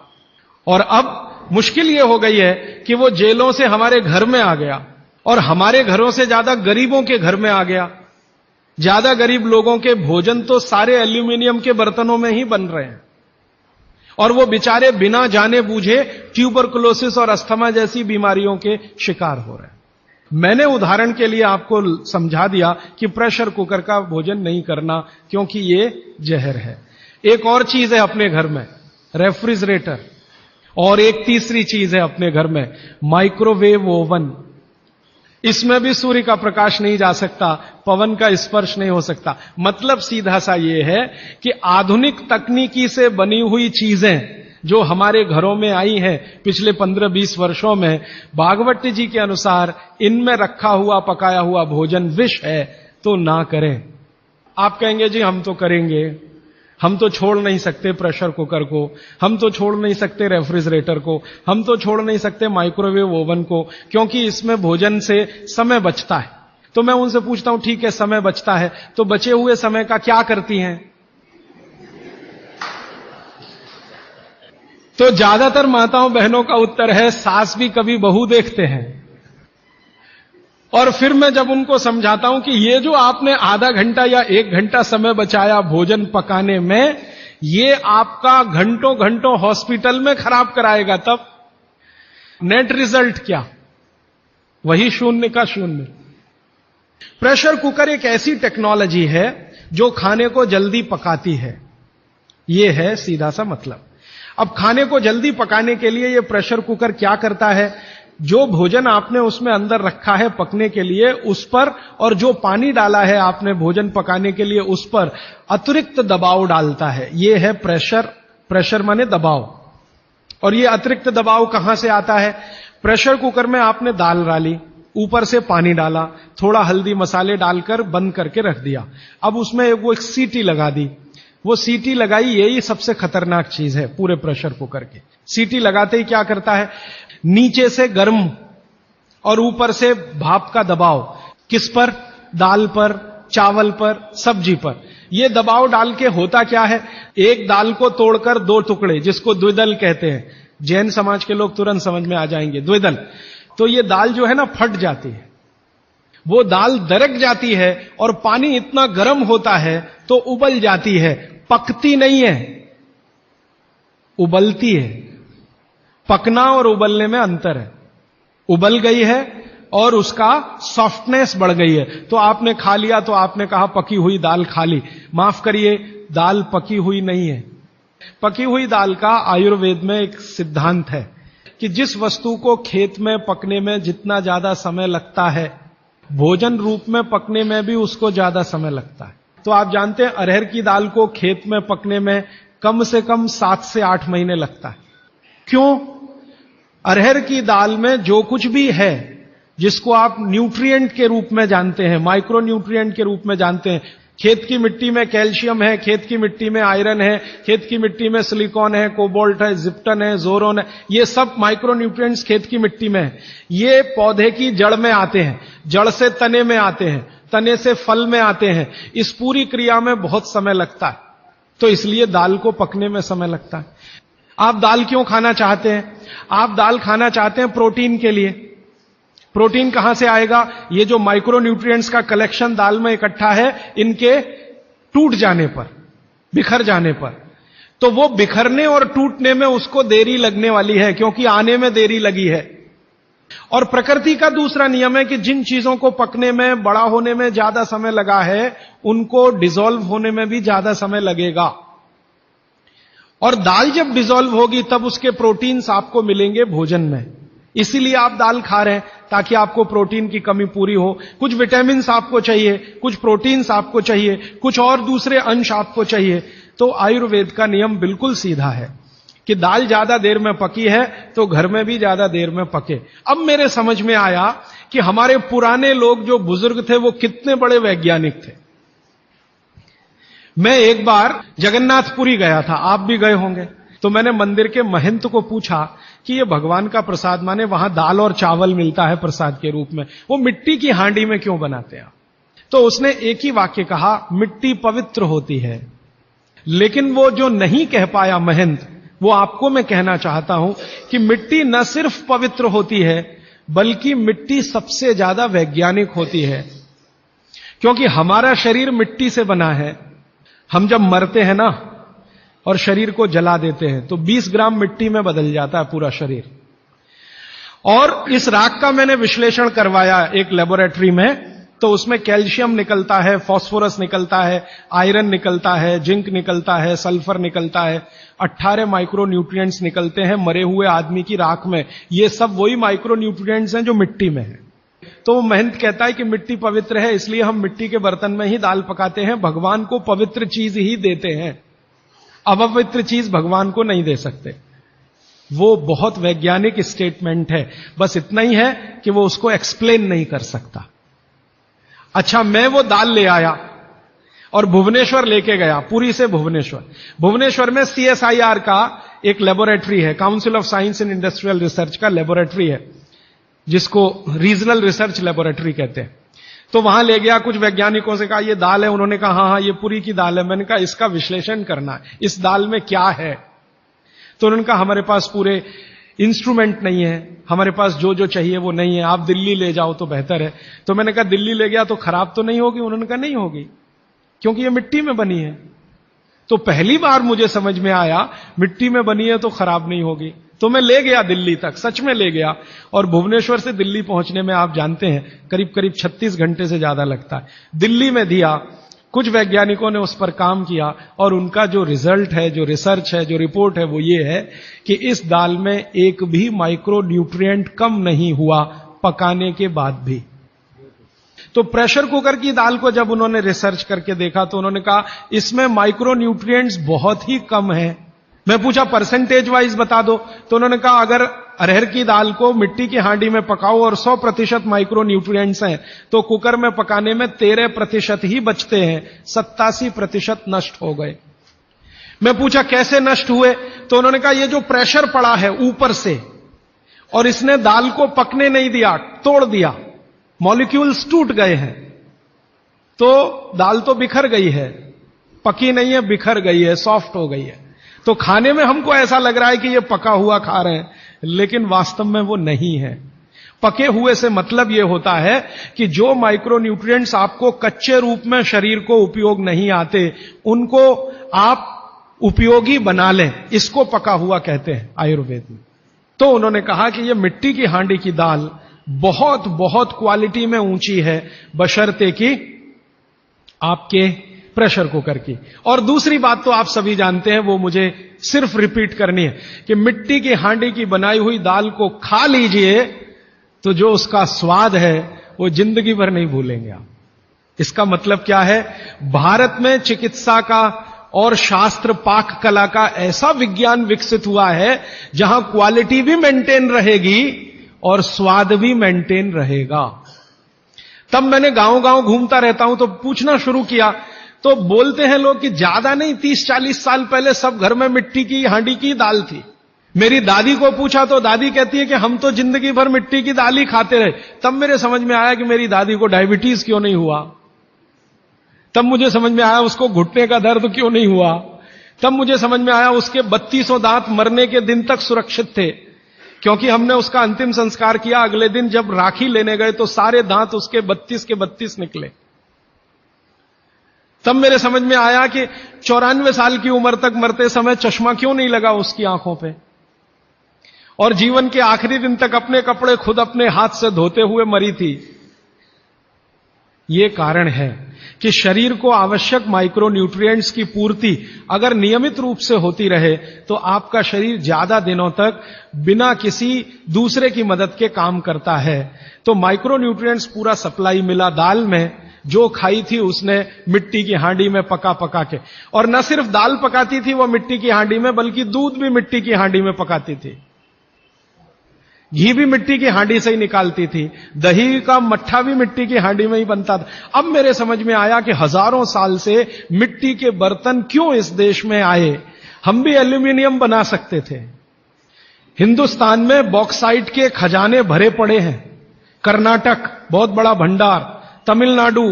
और अब मुश्किल ये हो गई है कि वो जेलों से हमारे घर में आ गया, और हमारे घरों से ज्यादा गरीबों के घर में आ गया। ज्यादा गरीब लोगों के भोजन तो सारे एल्यूमिनियम के बर्तनों में ही बन रहे हैं, और वो बेचारे बिना जाने बूझे ट्यूबरकुलोसिस और अस्थमा जैसी बीमारियों के शिकार हो रहे हैं। मैंने उदाहरण के लिए आपको समझा दिया कि प्रेशर कुकर का भोजन नहीं करना क्योंकि ये जहर है। एक और चीज है अपने घर में, रेफ्रिजरेटर। और एक तीसरी चीज है अपने घर में, माइक्रोवेव ओवन। इसमें भी सूर्य का प्रकाश नहीं जा सकता, पवन का स्पर्श नहीं हो सकता। मतलब सीधा सा यह है कि आधुनिक तकनीकी से बनी हुई चीजें जो हमारे घरों में आई हैं पिछले 15-20 वर्षों में, भागवत जी के अनुसार इनमें रखा हुआ पकाया हुआ भोजन विष है, तो ना करें। आप कहेंगे जी हम तो करेंगे, हम तो छोड़ नहीं सकते प्रेशर कुकर को, हम तो छोड़ नहीं सकते रेफ्रिजरेटर को, हम तो छोड़ नहीं सकते माइक्रोवेव ओवन को, क्योंकि इसमें भोजन से समय बचता है। तो मैं उनसे पूछता हूं ठीक है समय बचता है, तो बचे हुए समय का क्या करती हैं? तो ज्यादातर माताओं बहनों का उत्तर है सास भी कभी बहू देखते हैं। और फिर मैं जब उनको समझाता हूं कि ये जो आपने आधा घंटा या 1 घंटा समय बचाया भोजन पकाने में, ये आपका घंटों घंटों हॉस्पिटल में खराब कराएगा, तब नेट रिजल्ट क्या? वही 0 का 0। प्रेशर कुकर एक ऐसी टेक्नोलॉजी है जो खाने को जल्दी पकाती है, ये है सीधा सा मतलब। अब खाने को जल्दी पकाने के लिए ये प्रेशर कुकर क्या करता है, जो भोजन आपने उसमें अंदर रखा है पकने के लिए उस पर, और जो पानी डाला है आपने भोजन पकाने के लिए उस पर अतिरिक्त दबाव डालता है। ये है प्रेशर। प्रेशर माने दबाव। और ये अतिरिक्त दबाव कहां से आता है? प्रेशर कुकर में आपने दाल डाली, ऊपर से पानी डाला, थोड़ा हल्दी मसाले डालकर बंद करके रख दिया। अब उसमें वो एक सीटी लगा दी। वो सीटी लगाई, यही सबसे खतरनाक चीज है पूरे प्रेशर कुकर की। सीटी लगाते ही क्या करता है, नीचे से गर्म और ऊपर से भाप का दबाव। किस पर? दाल पर, चावल पर, सब्जी पर। यह दबाव डाल के होता क्या है, एक दाल को तोड़कर 2 टुकड़े, जिसको द्विदल कहते हैं, जैन समाज के लोग तुरंत समझ में आ जाएंगे, द्विदल। तो ये दाल जो है ना फट जाती है, वो दाल दरक जाती है और पानी इतना गर्म होता है तो उबल जाती है, पकती नहीं है, उबलती है। पकना और उबलने में अंतर है। उबल गई है और उसका सॉफ्टनेस बढ़ गई है, तो आपने खा लिया तो आपने कहा पकी हुई दाल खा ली। माफ करिए, दाल पकी हुई नहीं है। पकी हुई दाल का आयुर्वेद में एक सिद्धांत है कि जिस वस्तु को खेत में पकने में जितना ज्यादा समय लगता है, भोजन रूप में पकने में भी उसको ज्यादा समय लगता है। तो आप जानते हैं अरहर की दाल को खेत में पकने में कम से कम 7 से 8 महीने लगता है। क्यों? अरहर की दाल में जो कुछ भी है, जिसको आप न्यूट्रिएंट के रूप में जानते हैं, माइक्रो न्यूट्रिएंट के रूप में जानते हैं, खेत की मिट्टी में कैल्शियम है, खेत की मिट्टी में आयरन है, खेत की मिट्टी में सिलिकॉन है, कोबाल्ट है, जिप्टन है, जोरोन है, ये सब माइक्रो न्यूट्रिएंट्स खेत की मिट्टी में है। ये पौधे की जड़ में आते हैं, जड़ से तने में आते हैं, तने से फल में आते हैं। इस पूरी क्रिया में बहुत समय लगता है, तो इसलिए दाल को पकने में समय लगता है। आप दाल क्यों खाना चाहते हैं? आप दाल खाना चाहते हैं प्रोटीन के लिए। प्रोटीन कहां से आएगा? ये जो माइक्रो न्यूट्रिएंट्स का कलेक्शन दाल में इकट्ठा है, इनके टूट जाने पर, बिखर जाने पर, तो वो बिखरने और टूटने में उसको देरी लगने वाली है, क्योंकि आने में देरी लगी है। और प्रकृति का दूसरा नियम है कि जिन चीजों को पकने में, बड़ा होने में ज्यादा समय लगा है, उनको डिसॉल्व होने में भी ज्यादा समय लगेगा। और दाल जब डिसॉल्व होगी तब उसके प्रोटीन्स आपको मिलेंगे भोजन में। इसीलिए आप दाल खा रहे हैं, ताकि आपको प्रोटीन की कमी पूरी हो। कुछ विटामिन्स आपको चाहिए, कुछ प्रोटीन्स आपको चाहिए, कुछ और दूसरे अंश आपको चाहिए। तो आयुर्वेद का नियम बिल्कुल सीधा है कि दाल ज्यादा देर में पकी है तो घर में भी ज्यादा देर में पके। अब मेरे समझ में आया कि हमारे पुराने लोग जो बुजुर्ग थे वो कितने बड़े वैज्ञानिक थे। मैं एक बार जगन्नाथपुरी गया था, आप भी गए होंगे। तो मैंने मंदिर के महंत को पूछा कि ये भगवान का प्रसाद, माने वहां दाल और चावल मिलता है प्रसाद के रूप में, वो मिट्टी की हांडी में क्यों बनाते हैं? तो उसने एक ही वाक्य कहा, मिट्टी पवित्र होती है। लेकिन वो जो नहीं कह पाया महंत, वो आपको मैं कहना चाहता हूं कि मिट्टी न सिर्फ पवित्र होती है, बल्कि मिट्टी सबसे ज्यादा वैज्ञानिक होती है। क्योंकि हमारा शरीर मिट्टी से बना है। हम जब मरते हैं ना और शरीर को जला देते हैं तो 20 ग्राम मिट्टी में बदल जाता है पूरा शरीर। और इस राख का मैंने विश्लेषण करवाया एक लेबोरेटरी में, तो उसमें कैल्शियम निकलता है, फास्फोरस निकलता है, आयरन निकलता है, जिंक निकलता है, सल्फर निकलता है, 18 माइक्रोन्यूट्रिएंट्स निकलते हैं मरे हुए आदमी की राख में। ये सब वही माइक्रोन्यूट्रिएंट्स हैं जो मिट्टी में है। तो वो महंत कहता है कि मिट्टी पवित्र है, इसलिए हम मिट्टी के बर्तन में ही दाल पकाते हैं, भगवान को पवित्र चीज ही देते हैं, अपवित्र चीज भगवान को नहीं दे सकते। वो बहुत वैज्ञानिक स्टेटमेंट है, बस इतना ही है कि वो उसको एक्सप्लेन नहीं कर सकता। अच्छा, मैं वो दाल ले आया और भुवनेश्वर लेके गया, पुरी से भुवनेश्वर। भुवनेश्वर में CSIR का एक लेबोरेटरी है, council of science and industrial research का लेबोरेटरी है, जिसको रीजनल रिसर्च लेबोरेटरी कहते हैं। तो वहां ले गया, कुछ वैज्ञानिकों से कहा ये दाल है, उन्होंने कहा हाँ हाँ ये पुरी की दाल है। मैंने कहा इसका विश्लेषण करना है, इस दाल में क्या है। तो उन्होंने कहा हमारे पास पूरे इंस्ट्रूमेंट नहीं है, हमारे पास जो जो चाहिए वो नहीं है, आप दिल्ली ले जाओ तो बेहतर है। तो मैंने कहा दिल्ली ले गया तो खराब तो नहीं होगी? उन्होंने कहा नहीं होगी, क्योंकि ये मिट्टी में बनी है। तो पहली बार मुझे समझ में आया मिट्टी में बनी है तो खराब नहीं होगी। तो मैं ले गया दिल्ली तक, सच में ले गया, और भुवनेश्वर से दिल्ली पहुंचने में आप जानते हैं करीब करीब 36 घंटे से ज्यादा लगता है। दिल्ली में दिया, कुछ वैज्ञानिकों ने उस पर काम किया और उनका जो रिजल्ट है, जो रिसर्च है, जो रिपोर्ट है, वो ये है कि इस दाल में एक भी माइक्रो न्यूट्रिएंट कम नहीं हुआ पकाने के बाद भी। तो प्रेशर कुकर की दाल को जब उन्होंने रिसर्च करके देखा तो उन्होंने कहा इसमें माइक्रो न्यूट्रिएंट्स बहुत ही कम है। मैं पूछा परसेंटेज वाइज बता दो, तो उन्होंने कहा अगर अरहर की दाल को मिट्टी की हांडी में पकाओ और 100% माइक्रो न्यूट्रिएंट्स हैं तो कुकर में पकाने में 13% ही बचते हैं, 87% नष्ट हो गए। मैं पूछा कैसे नष्ट हुए, तो उन्होंने कहा ये जो प्रेशर पड़ा है ऊपर से और इसने दाल को पकने नहीं दिया, तोड़ दिया, मॉलिक्यूल्स टूट गए हैं, तो दाल तो बिखर गई है, पकी नहीं है, बिखर गई है, सॉफ्ट हो गई है। तो खाने में हमको ऐसा लग रहा है कि ये पका हुआ खा रहे हैं, लेकिन वास्तव में वो नहीं है। पके हुए से मतलब ये होता है कि जो माइक्रोन्यूट्रिएंट्स आपको कच्चे रूप में शरीर को उपयोग नहीं आते, उनको आप उपयोगी बना लें, इसको पका हुआ कहते हैं आयुर्वेद में। तो उन्होंने कहा कि ये मिट्टी की हांडी की दाल बहुत बहुत क्वालिटी में ऊंची है, बशर्ते कि आपके प्रेशर कुकर की। और दूसरी बात तो आप सभी जानते हैं, वो मुझे सिर्फ रिपीट करनी है कि मिट्टी की हांडी की बनाई हुई दाल को खा लीजिए तो जो उसका स्वाद है वो जिंदगी भर नहीं भूलेंगे आप। इसका मतलब क्या है, भारत में चिकित्सा का और शास्त्र पाक कला का ऐसा विज्ञान विकसित हुआ है जहां क्वालिटी भी मेंटेन रहेगी और स्वाद भी मेंटेन रहेगा। तब मैंने गांव गांव घूमता रहता हूं तो पूछना शुरू किया, तो बोलते हैं लोग कि ज्यादा नहीं, 30-40 साल पहले सब घर में मिट्टी की हांडी की दाल थी। मेरी दादी को पूछा तो दादी कहती है कि हम तो जिंदगी भर मिट्टी की दाल ही खाते रहे। तब मेरे समझ में आया कि मेरी दादी को डायबिटीज क्यों नहीं हुआ, तब मुझे समझ में आया उसको घुटने का दर्द क्यों नहीं हुआ, तब मुझे समझ में आया उसके 3200 दांत मरने के दिन तक सुरक्षित थे, क्योंकि हमने उसका अंतिम संस्कार किया। अगले दिन जब राखी लेने गए तो सारे दांत उसके 32 के 32 निकले। तब मेरे समझ में आया कि 94 साल की उम्र तक मरते समय चश्मा क्यों नहीं लगा उसकी आंखों पे, और जीवन के आखिरी दिन तक अपने कपड़े खुद अपने हाथ से धोते हुए मरी थी। यह कारण है कि शरीर को आवश्यक माइक्रोन्यूट्रिएंट्स की पूर्ति अगर नियमित रूप से होती रहे तो आपका शरीर ज्यादा दिनों तक बिना किसी दूसरे की मदद के काम करता है। तो माइक्रोन्यूट्रिएंट्स पूरा सप्लाई मिला दाल में, जो खाई थी उसने मिट्टी की हांडी में पका पका के। और न सिर्फ दाल पकाती थी वो मिट्टी की हांडी में, बल्कि दूध भी मिट्टी की हांडी में पकाती थी, घी भी मिट्टी की हांडी से ही निकालती थी, दही का मट्ठा भी मिट्टी की हांडी में ही बनता था। अब मेरे समझ में आया कि हजारों साल से मिट्टी के बर्तन क्यों इस देश में आए, हम भी एल्यूमिनियम बना सकते थे। हिंदुस्तान में बॉक्साइट के खजाने भरे पड़े हैं, कर्नाटक बहुत बड़ा भंडार, तमिलनाडु,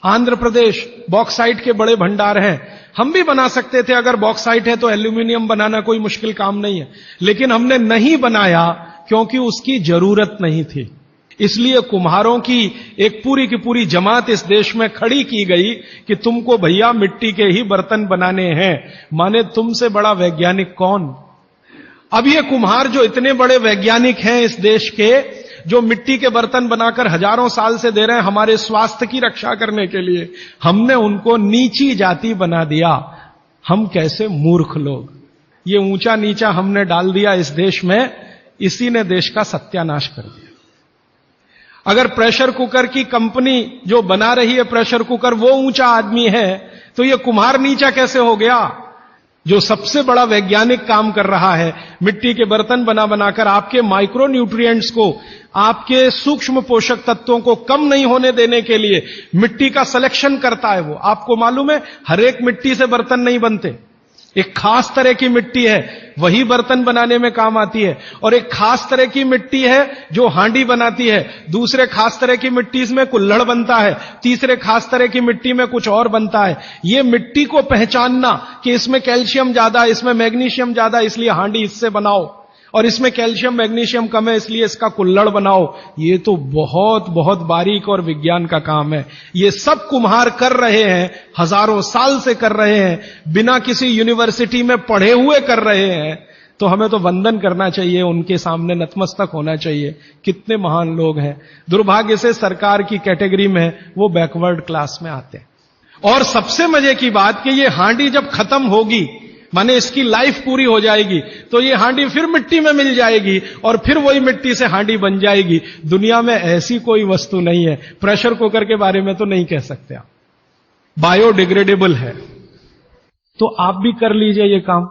आंध्र प्रदेश बॉक्साइट के बड़े भंडार हैं। हम भी बना सकते थे, अगर बॉक्साइट है तो एल्यूमिनियम बनाना कोई मुश्किल काम नहीं है, लेकिन हमने नहीं बनाया क्योंकि उसकी जरूरत नहीं थी। इसलिए कुम्हारों की एक पूरी की पूरी जमात इस देश में खड़ी की गई कि तुमको भैया मिट्टी के ही बर्तन बनाने हैं। माने तुमसे बड़ा वैज्ञानिक कौन? अब ये कुम्हार जो इतने बड़े वैज्ञानिक हैं इस देश के, जो मिट्टी के बर्तन बनाकर हजारों साल से दे रहे हैं हमारे स्वास्थ्य की रक्षा करने के लिए, हमने उनको नीची जाति बना दिया। हम कैसे मूर्ख लोग, ये ऊंचा नीचा हमने डाल दिया इस देश में, इसी ने देश का सत्यानाश कर दिया। अगर प्रेशर कुकर की कंपनी जो बना रही है प्रेशर कुकर वो ऊंचा आदमी है, तो ये कुम्हार नीचा कैसे हो गया? जो सबसे बड़ा वैज्ञानिक काम कर रहा है, मिट्टी के बर्तन बना बनाकर आपके माइक्रो न्यूट्रिएंट्स को, आपके सूक्ष्म पोषक तत्वों को कम नहीं होने देने के लिए मिट्टी का सिलेक्शन करता है वो। आपको मालूम है हर एक मिट्टी से बर्तन नहीं बनते, एक खास तरह की मिट्टी है वही बर्तन बनाने में काम आती है, और एक खास तरह की मिट्टी है जो हांडी बनाती है, दूसरे खास तरह की मिट्टी इसमें कुल्हड़ बनता है, तीसरे खास तरह की मिट्टी में कुछ और बनता है। ये मिट्टी को पहचानना कि इसमें कैल्शियम ज्यादा, इसमें मैग्नीशियम ज्यादा इसलिए हांडी इससे बनाओ, और इसमें कैल्शियम मैग्नीशियम कम है इसलिए इसका कुल्हड़ बनाओ, ये तो बहुत बहुत बारीक और विज्ञान का काम है। ये सब कुम्हार कर रहे हैं, हजारों साल से कर रहे हैं, बिना किसी यूनिवर्सिटी में पढ़े हुए कर रहे हैं। तो हमें तो वंदन करना चाहिए, उनके सामने नतमस्तक होना चाहिए। कितने महान लोग हैं। दुर्भाग्य से सरकार की कैटेगरी में वो बैकवर्ड क्लास में आते हैं। और सबसे मजे की बात कि ये हांडी जब खत्म होगी, माने इसकी लाइफ पूरी हो जाएगी, तो ये हांडी फिर मिट्टी में मिल जाएगी और फिर वही मिट्टी से हांडी बन जाएगी। दुनिया में ऐसी कोई वस्तु नहीं है। प्रेशर कुकर के बारे में तो नहीं कह सकते आप, बायोडिग्रेडेबल है। तो आप भी कर लीजिए ये काम,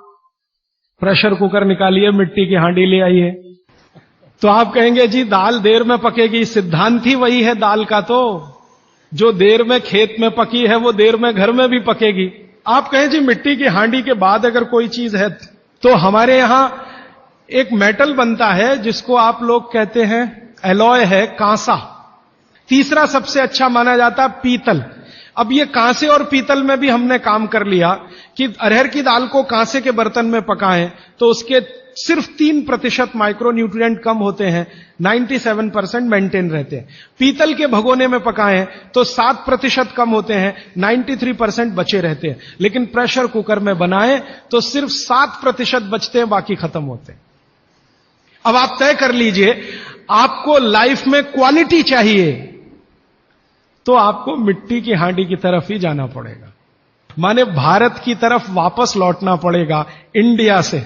प्रेशर कुकर निकालिए, मिट्टी की हांडी ले आइए। तो आप कहेंगे जी दाल देर में पकेगी, सिद्धांत ही वही है दाल का, तो जो देर में खेत में पकी है वो देर में घर में भी पकेगी। आप कहें जी मिट्टी की हांडी के बाद अगर कोई चीज है, तो हमारे यहां एक मेटल बनता है जिसको आप लोग कहते हैं एलॉय है, कांसा। तीसरा सबसे अच्छा माना जाता है पीतल। अब ये कांसे और पीतल में भी हमने काम कर लिया कि अरहर की दाल को कांसे के बर्तन में पकाएं तो उसके सिर्फ 3% माइक्रोन्यूट्रिएंट कम होते हैं, 97% मेंटेन रहते हैं। पीतल के भगोने में पकाएं तो 7% कम होते हैं, 93% बचे रहते हैं। लेकिन प्रेशर कुकर में बनाएं तो सिर्फ 7% बचते हैं, बाकी खत्म होते हैं। अब आप तय कर लीजिए, आपको लाइफ में क्वालिटी चाहिए तो आपको मिट्टी की हांडी की तरफ ही जाना पड़ेगा, माने भारत की तरफ वापस लौटना पड़ेगा, इंडिया से।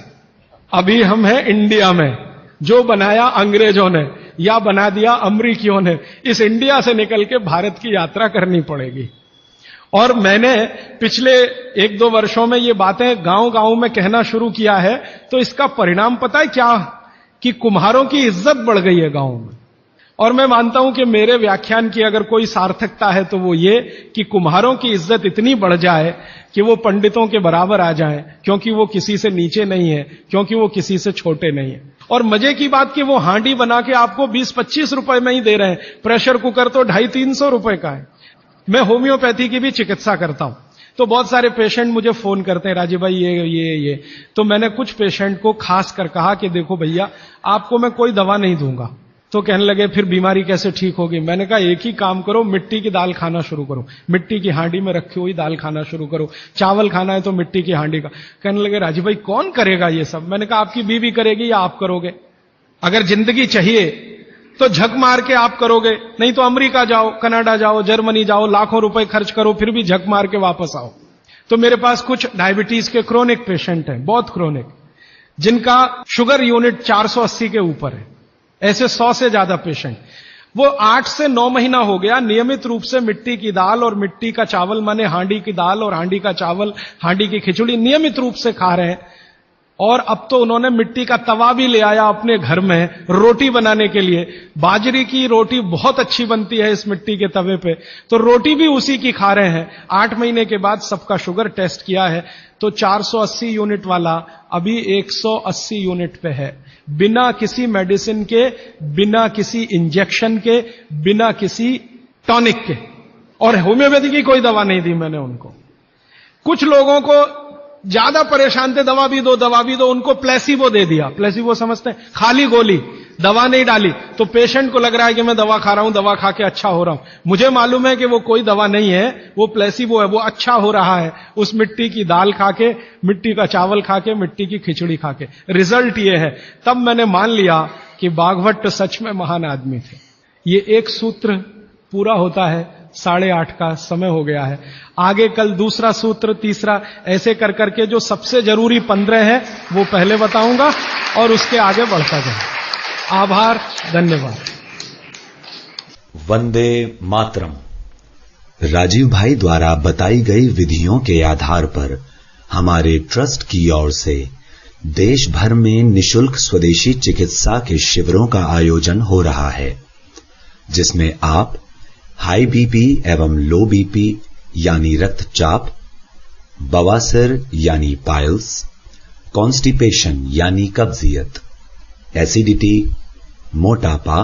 अभी हम हैं इंडिया में, जो बनाया अंग्रेजों ने या बना दिया अमरीकियों ने, इस इंडिया से निकल के भारत की यात्रा करनी पड़ेगी। और मैंने पिछले 1-2 वर्षों में ये बातें गांव गांव में कहना शुरू किया है, तो इसका परिणाम पता है क्या, कि कुम्हारों की इज्जत बढ़ गई है गांव में। और मैं मानता हूं कि मेरे व्याख्यान की अगर कोई सार्थकता है तो वो ये कि कुम्हारों की इज्जत इतनी बढ़ जाए कि वो पंडितों के बराबर आ जाएं, क्योंकि वो किसी से नीचे नहीं है, क्योंकि वो किसी से छोटे नहीं है। और मजे की बात कि वो हांडी बना के आपको 20-25 रुपए में ही दे रहे हैं, प्रेशर कुकर तो 250-300 रुपए का है। मैं होम्योपैथी की भी चिकित्सा करता हूं, तो बहुत सारे पेशेंट मुझे फोन करते हैं, राजीव भाई ये। तो मैंने कुछ पेशेंट को खास कर कहा कि देखो भैया, आपको मैं कोई दवा नहीं दूंगा। तो कहने लगे फिर बीमारी कैसे ठीक होगी? मैंने कहा एक ही काम करो, मिट्टी की दाल खाना शुरू करो, मिट्टी की हांडी में रखी हुई दाल खाना शुरू करो। चावल खाना है तो मिट्टी की हांडी का। कहने लगे राजीव भाई कौन करेगा ये सब? मैंने कहा आपकी बीवी करेगी या आप करोगे? अगर जिंदगी चाहिए तो झक मार के आप करोगे, नहीं तो अमेरिका जाओ, कनाडा जाओ, जर्मनी जाओ, लाखों रुपए खर्च करो, फिर भी झक मार के वापस आओ। तो मेरे पास कुछ डायबिटीज के क्रोनिक पेशेंट हैं, बहुत क्रोनिक, जिनका शुगर यूनिट 480 के ऊपर है। ऐसे 100 से ज्यादा पेशेंट, वो 8 से 9 महीना हो गया नियमित रूप से मिट्टी की दाल और मिट्टी का चावल, माने हांडी की दाल और हांडी का चावल, हांडी की खिचड़ी नियमित रूप से खा रहे हैं। और अब तो उन्होंने मिट्टी का तवा भी ले आया अपने घर में रोटी बनाने के लिए। बाजरे की रोटी बहुत अच्छी बनती है इस मिट्टी के तवे पे, तो रोटी भी उसी की खा रहे हैं। 8 महीने के बाद सबका शुगर टेस्ट किया है तो 480 यूनिट वाला अभी 180 यूनिट पे है, बिना किसी मेडिसिन के, बिना किसी इंजेक्शन के, बिना किसी टॉनिक के। और होम्योपैथी की कोई दवा नहीं दी मैंने उनको। कुछ लोगों को ज्यादा परेशान थे, दवा भी दो, उनको प्लेसिबो दे दिया। प्लेसिबो समझते हैं, खाली गोली, दवा नहीं डाली। तो पेशेंट को लग रहा है कि मैं दवा खा रहा हूं, दवा खा के अच्छा हो रहा हूं। मुझे मालूम है कि वो कोई दवा नहीं है, वो प्लेसिबो है, वो अच्छा हो रहा है उस मिट्टी की दाल खा के, मिट्टी का चावल खा के, मिट्टी की खिचड़ी खा के। रिजल्ट ये है। तब मैंने मान लिया कि बाघभट्ट सच में महान आदमी थे। ये एक सूत्र पूरा होता है, 8:30 का समय हो गया है। आगे कल दूसरा सूत्र, तीसरा, ऐसे कर करके जो सबसे जरूरी 15 है वो पहले बताऊंगा और उसके आगे बढ़ता जाए। आभार, धन्यवाद।
वंदे मातरम।
राजीव भाई द्वारा बताई गई विधियों के आधार पर हमारे ट्रस्ट की ओर से देश भर में निशुल्क स्वदेशी चिकित्सा के शिविरों का आयोजन हो रहा है, जिसमें आप हाई बीपी एवं लो बीपी यानी रक्तचाप, बवासीर यानी पाइल्स, कॉन्स्टिपेशन यानी कब्जियत, एसिडिटी, मोटापा,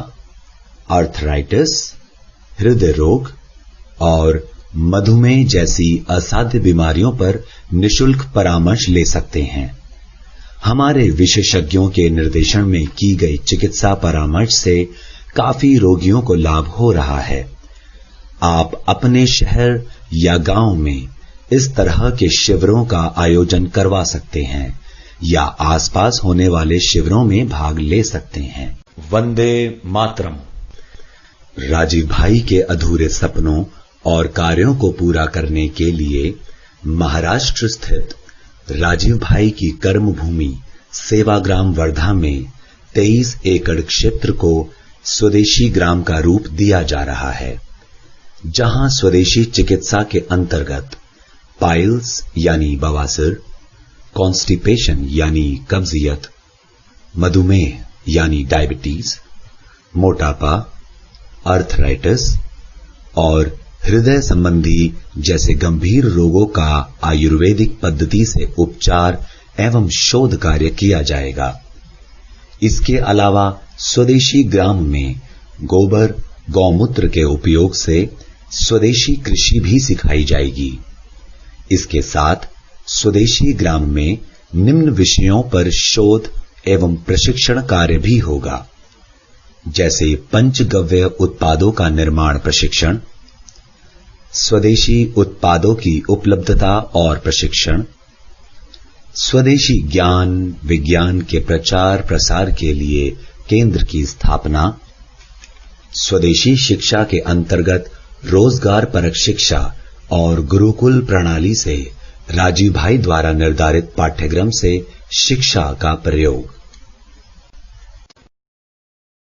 आर्थराइटिस, हृदय रोग और मधुमेह जैसी असाध्य बीमारियों पर निशुल्क परामर्श ले सकते हैं। हमारे विशेषज्ञों के निर्देशन में की गई चिकित्सा परामर्श से काफी रोगियों को लाभ हो रहा है। आप अपने शहर या गांव में इस तरह के शिविरों का आयोजन करवा सकते हैं या आसपास होने वाले शिविरों में भाग ले सकते हैं।
वंदे मातरम।
राजीव भाई के अधूरे सपनों और कार्यों को पूरा करने के लिए महाराष्ट्र स्थित राजीव भाई की कर्मभूमि सेवाग्राम वर्धा में 23 एकड़ क्षेत्र को स्वदेशी ग्राम का रूप दिया जा रहा है, जहां स्वदेशी चिकित्सा के अंतर्गत पाइल्स यानी बवासीर, कॉन्स्टिपेशन यानी कब्जियत, मधुमेह यानी डायबिटीज, मोटापा, आर्थराइटिस और हृदय संबंधी जैसे गंभीर रोगों का आयुर्वेदिक पद्धति से उपचार एवं शोध कार्य किया जाएगा। इसके अलावा स्वदेशी ग्राम में गोबर, गौमूत्र के उपयोग से स्वदेशी कृषि भी सिखाई जाएगी। इसके साथ स्वदेशी ग्राम में निम्न विषयों पर शोध एवं प्रशिक्षण कार्य भी होगा, जैसे पंचगव्य उत्पादों का निर्माण प्रशिक्षण, स्वदेशी उत्पादों की उपलब्धता और प्रशिक्षण, स्वदेशी ज्ञान विज्ञान के प्रचार प्रसार के लिए केंद्र की स्थापना, स्वदेशी शिक्षा के अंतर्गत रोजगार परक शिक्षा और गुरुकुल प्रणाली से राजीव भाई द्वारा निर्धारित पाठ्यक्रम से शिक्षा का प्रयोग।